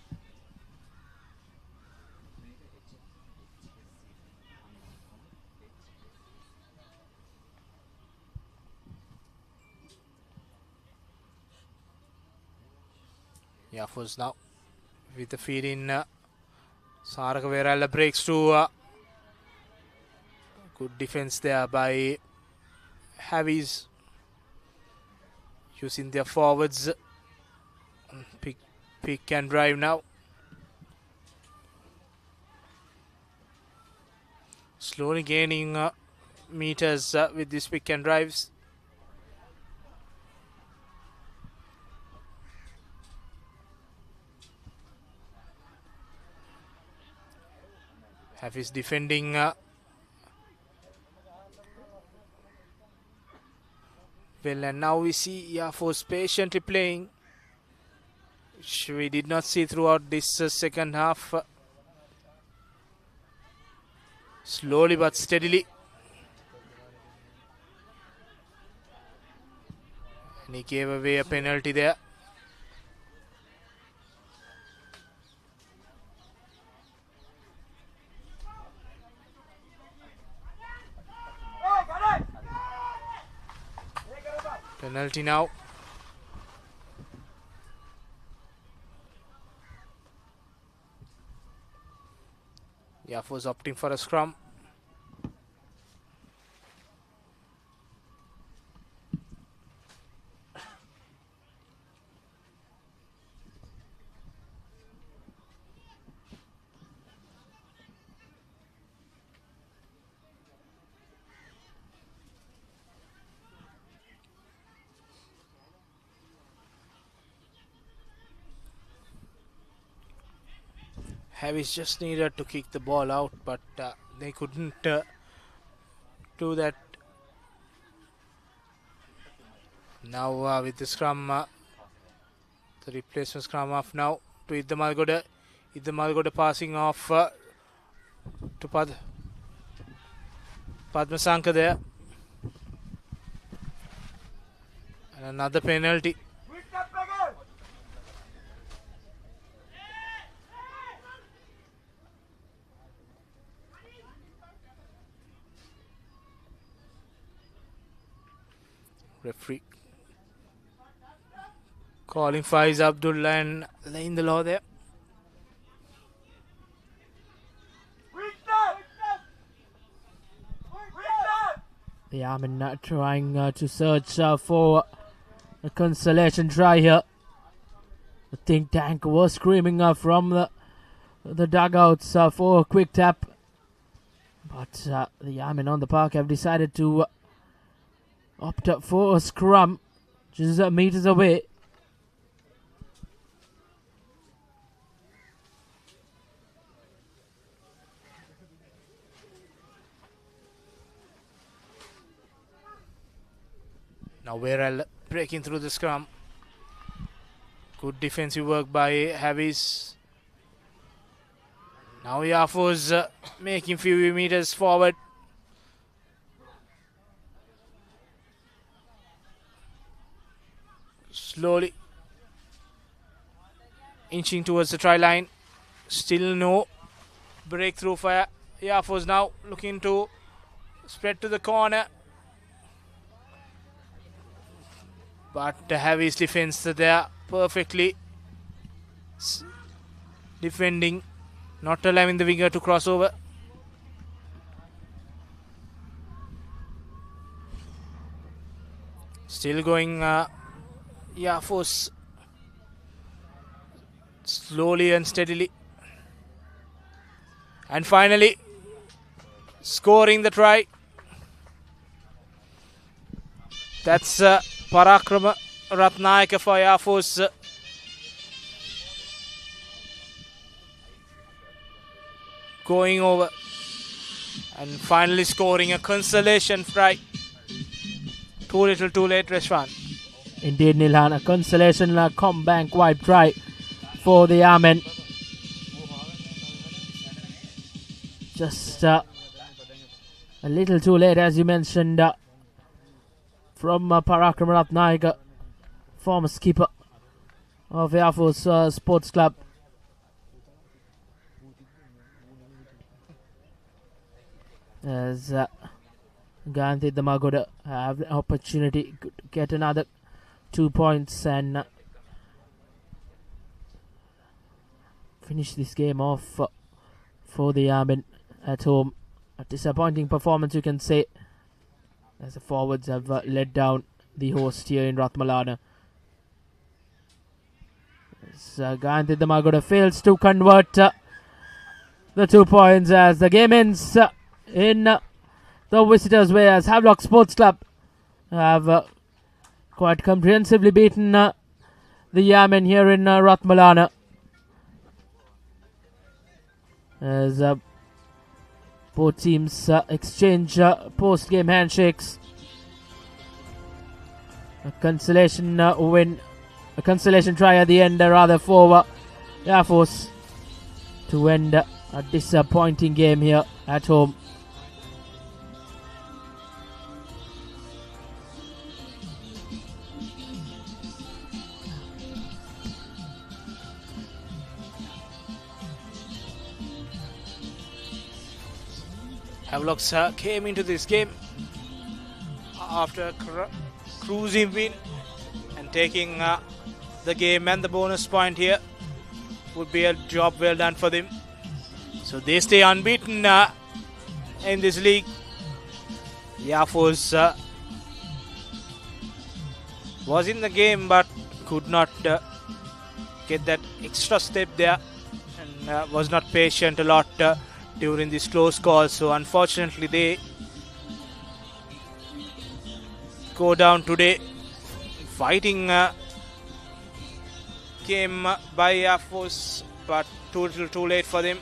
Yafos now with the feed in. Saraka Verala breaks through. Good defense there by Havies, using their forwards. Pick and drive now. Slowly gaining meters with these pick and drives. Hafiz defending well, and now we see Yafos patiently playing. which we did not see throughout this second half. Slowly but steadily. And he gave away a penalty there. Penalty now. Yafo's opting for a scrum. Havis just needed to kick the ball out, but they couldn't do that. Now with the scrum, the replacement scrum off now to Idda Malgoda. Idda Malgoda passing off to Padmasanka there. And another penalty. Referee calling Faiz Abdullah and laying the law there. Yeah, I mean, trying to search for a consolation try here. The think tank was screaming from the dugouts for a quick tap. But the Yamen on the park have decided to opt up for a scrum just meters away. Now Werel breaking through the scrum. Good defensive work by Havis. Now Yafo's making few meters forward. Slowly inching towards the try line. Still no breakthrough for Yafo's now looking to spread to the corner. But Havis defense there perfectly defending, not allowing the winger to cross over. Still going Yafo's slowly and steadily. And finally scoring the try. That's Parakrama Ratnayaka for Yafo's going over and finally scoring a consolation try. Too little too late, Reshwan. Indeed, Nilhan, a consolation Combank wipe try for the Yamen. Just a little too late, as you mentioned, from Parakram Ratnayaka, former skipper of Yafo's Sports Club. As Gandhi Damagoda have the opportunity to get another 2 points and finish this game off for the Yamen at home. A disappointing performance, you can say, as the forwards have let down the host here in Ratmalana. Gandhi Damagoda fails to convert the 2 points as the game ends in the visitors' way, as Havelock Sports Club have quite comprehensively beaten the Yamen here in Ratmalana. As both teams exchange post-game handshakes. A consolation win a consolation try at the end, rather for Air Force to end a disappointing game here at home. Havelocks came into this game after a cruising win and taking the game and the bonus point here would be a job well done for them. So they stay unbeaten in this league. The Air Force was in the game but could not get that extra step there and was not patient a lot during this close call. So unfortunately they go down today. Fighting game by Air Force, but too little too late for them.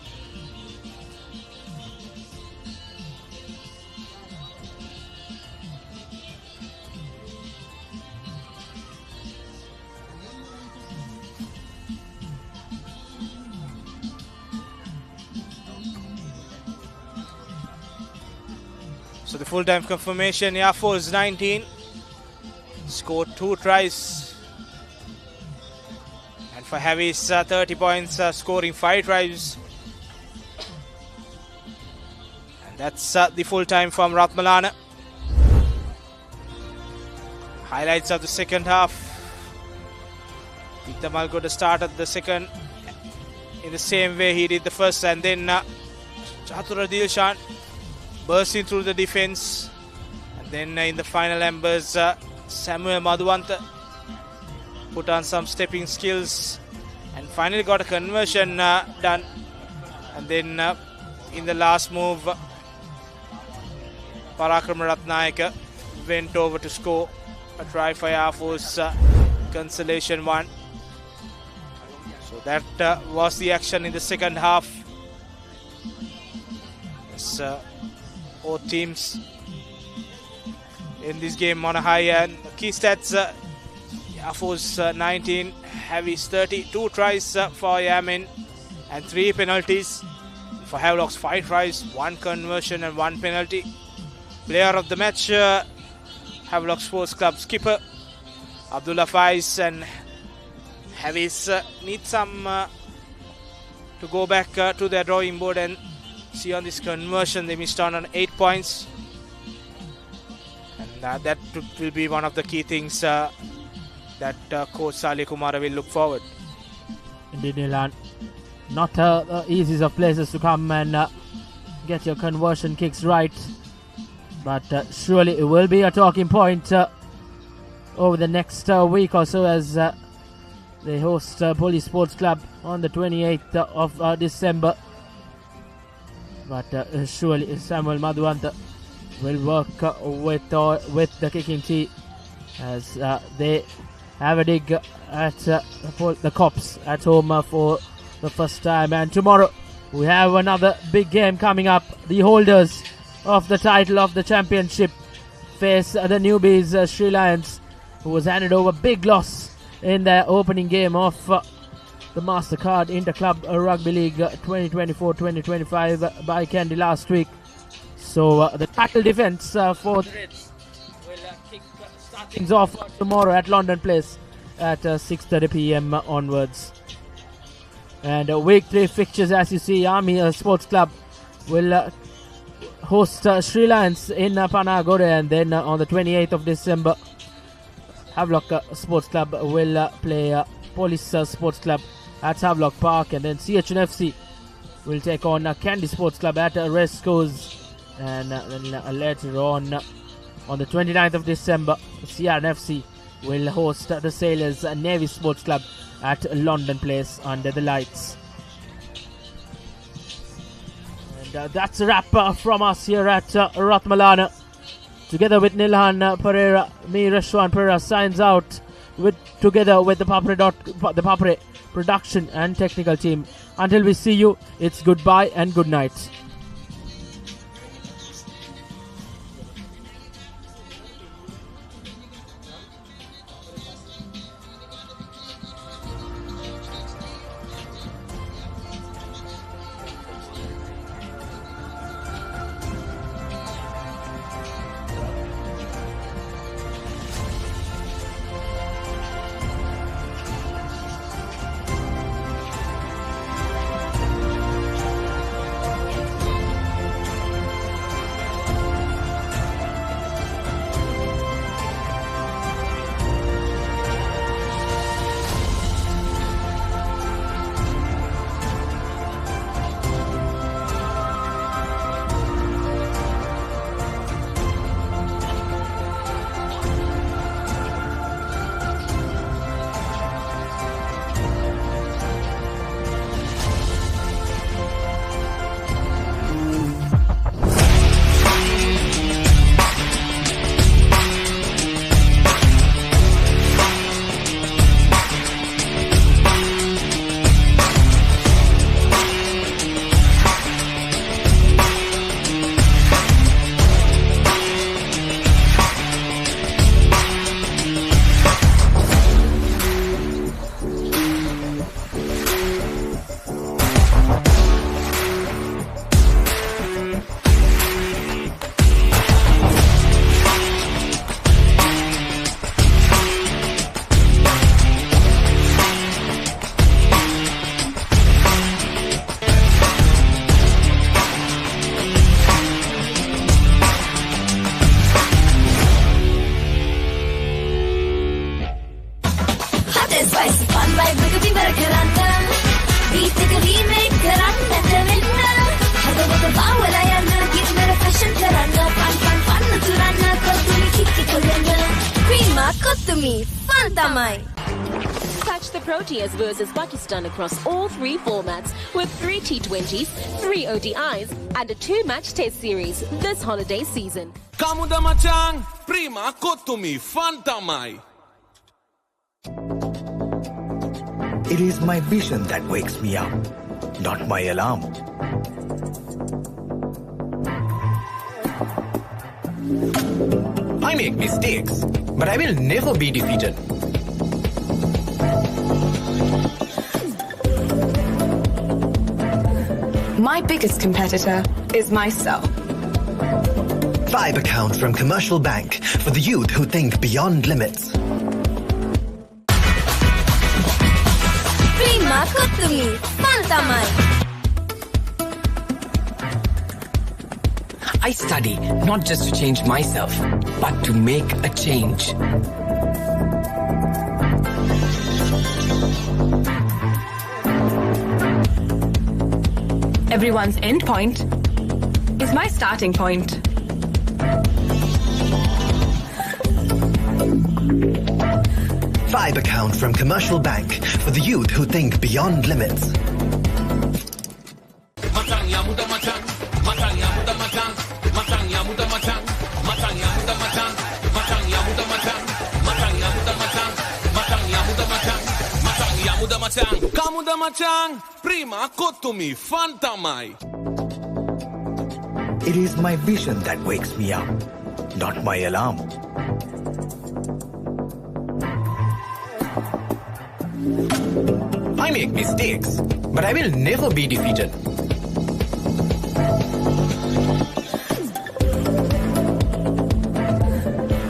So the full-time confirmation, Air Force 19 scored 2 tries, and for Heavy's 30 points, scoring 5 tries, and that's the full-time from Ratmalana. Highlights of the second half. Itamal got to start at the second in the same way he did the first, and then Chatura Dilshan bursting through the defense, and then in the final embers Samuel Madhuwanta put on some stepping skills and finally got a conversion done, and then in the last move Parakram Ratnayaka went over to score a try for Air Force, consolation 1. So that was the action in the second half. Both teams in this game on a high, and key stats, Air Force 19, Heavy's 30, 2 tries for Yamin and 3 penalties. For Havelock's 5 tries, 1 conversion and 1 penalty. Player of the match, Havelock Sports Club skipper Abdullah Faiz, and Heavy's need some to go back to their drawing board and see on this conversion. They missed on 8 points, and that will be one of the key things that coach Salih Kumara will look forward. Indeed, Nilan. Not the easiest of places to come and get your conversion kicks right, but surely it will be a talking point over the next week or so as they host Police Sports Club on the 28th of December. But surely Samuel Madhuwanta will work with the kicking tee as they have a dig at the Cops at home for the first time. And tomorrow we have another big game coming up. The holders of the title of the championship face the newbies Sri Lions, who was handed over big loss in their opening game of the Mastercard Inter-Club Rugby League 2024-2025 by Candy last week. So the title defence for the Reds will kick start things off tomorrow at London Place at 6:30 p.m. onwards. And week 3 fixtures, as you see, Army Sports Club will host Sri Lions in Panagore, and then on the 28th of December, Havelock Sports Club will play Police Sports Club at Havelock Park, and then CHNFC will take on Candy Sports Club at Rescoes, and then later on the 29th of December, CRNFC will host the Sailors Navy Sports Club at London Place under the lights. And that's a wrap from us here at Ratmalana. Together with Nilhan Pereira, me Reshwan Pereira signs out together with the Papare production and technical team. Until we see you, it's goodbye and good night. me, fun tamai. Catch the Proteas versus Pakistan across all 3 formats with 3 T20s, 3 ODIs and a 2-match test series this holiday season. Kamuda Machang, prima kotumi fantamai. It is my vision that wakes me up, not my alarm. I make mistakes, but I will never be defeated. My biggest competitor is myself. Vibe account from Commercial Bank for the youth who think beyond limits. Prima kotumi, fun tamai. I study not just to change myself, but to make a change. Everyone's end point is my starting point. Vibe account from Commercial Bank for the youth who think beyond limits. Kamuda Machang, prima kotumi fantamai. It is my vision that wakes me up, not my alarm. I make mistakes, but I will never be defeated.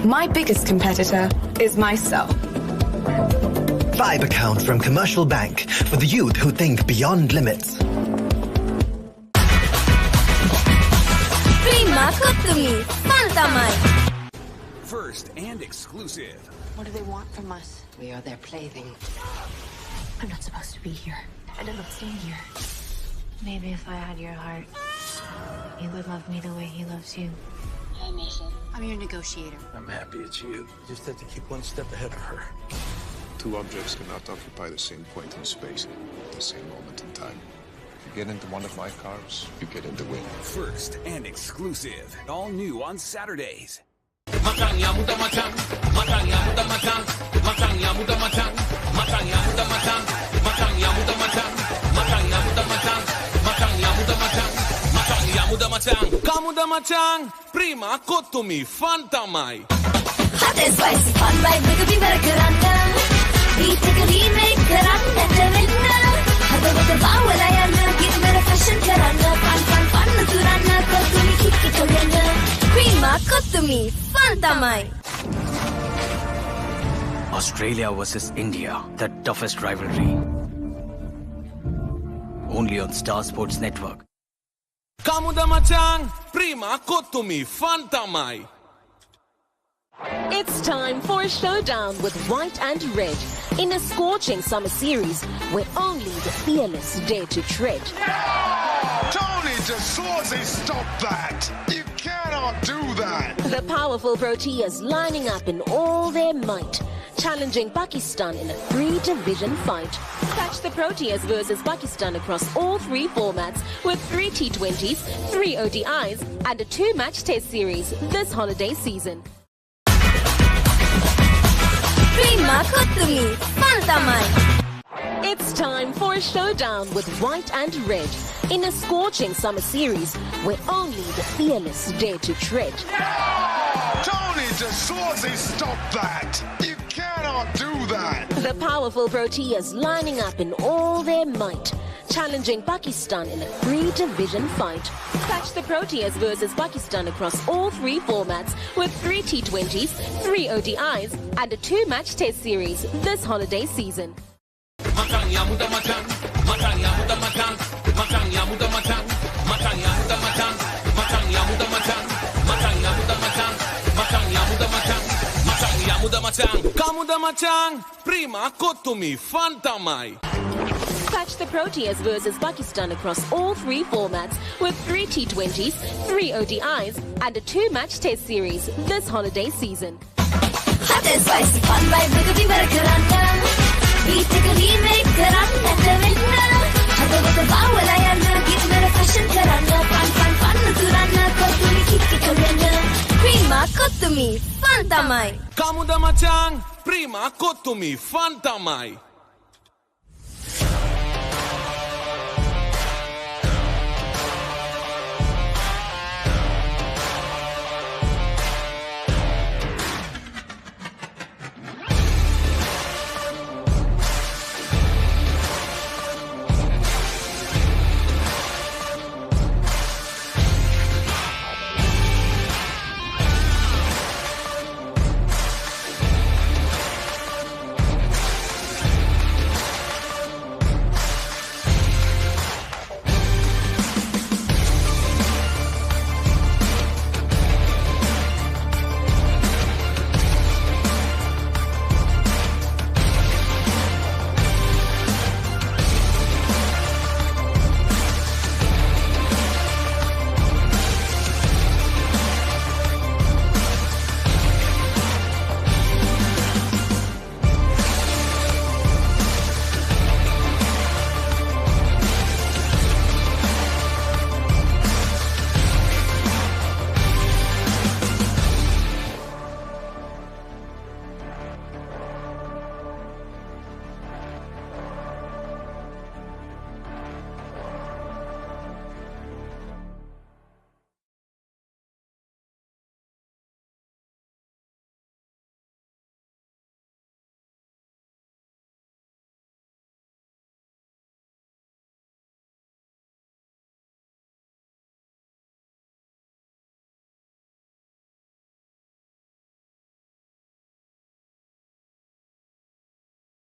My biggest competitor is myself. Vibe account from Commercial Bank for the youth who think beyond limits. Prima kotumi, fun tamai. First and exclusive. What do they want from us? We are their plaything. I'm not supposed to be here, and I'm not staying here. Maybe if I had your heart, you would love me the way he loves you. Hi, Mason. I'm your negotiator. I'm happy it's you. You just have to keep one step ahead of her. 2 objects cannot occupy the same point in space at the same moment in time. If you get into one of my cars, you get in the win. First and exclusive. All new on Saturdays. Kamuda Machang, prima kotumi fantamai. Hot and spicy, fun like Rugby Barakaranda. We take a remake, Karanda, Tarinda. Hada with the Bawalayana, give me a fashion Karanda. Fun, Turana, Kotumi, Kikitolena. Prima kotumi, fun tamai. Australia versus India, the toughest rivalry. Only on Star Sports Network. Kamuda Machang, prima kotumi fantamai. It's time for a showdown with white and red in a scorching summer series where only the fearless dare to tread. Tony DeSorzi, stop that! You cannot do that! The powerful Proteas lining up in all their might, challenging Pakistan in a 3-division fight. Catch the Proteas versus Pakistan across all 3 formats with 3 T20s, 3 ODIs and a 2-match test series this holiday season. Prima kotumi, fun tamai. It's time for a showdown with white and red in a scorching summer series where only the fearless dare to tread. Tony DeSorzi, stop that! You cannot do that! The powerful Proteas lining up in all their might, challenging Pakistan in a 3-division fight. Catch the Proteas versus Pakistan across all 3 formats with 3 T20s, 3 ODIs and a 2-match test series this holiday season. Kamuda Machang, prima kotumi fantamai. Catch the Proteas versus Pakistan across all 3 formats with 3 T20s, 3 ODIs and a 2-match test series this holiday season. Hot and spicy. Fun vibe එක විවර කරන්න. Beat එක remake කරන්නට වෙන්න. හදවත බාවලා යන්න. Give me a fashion කරන්න. Fun උතුරන්න. කොතුමි kick එක වෙන්න. Prima කොතුමි fun තමයි. Kamuda machang, prima kotumi, fun tamai.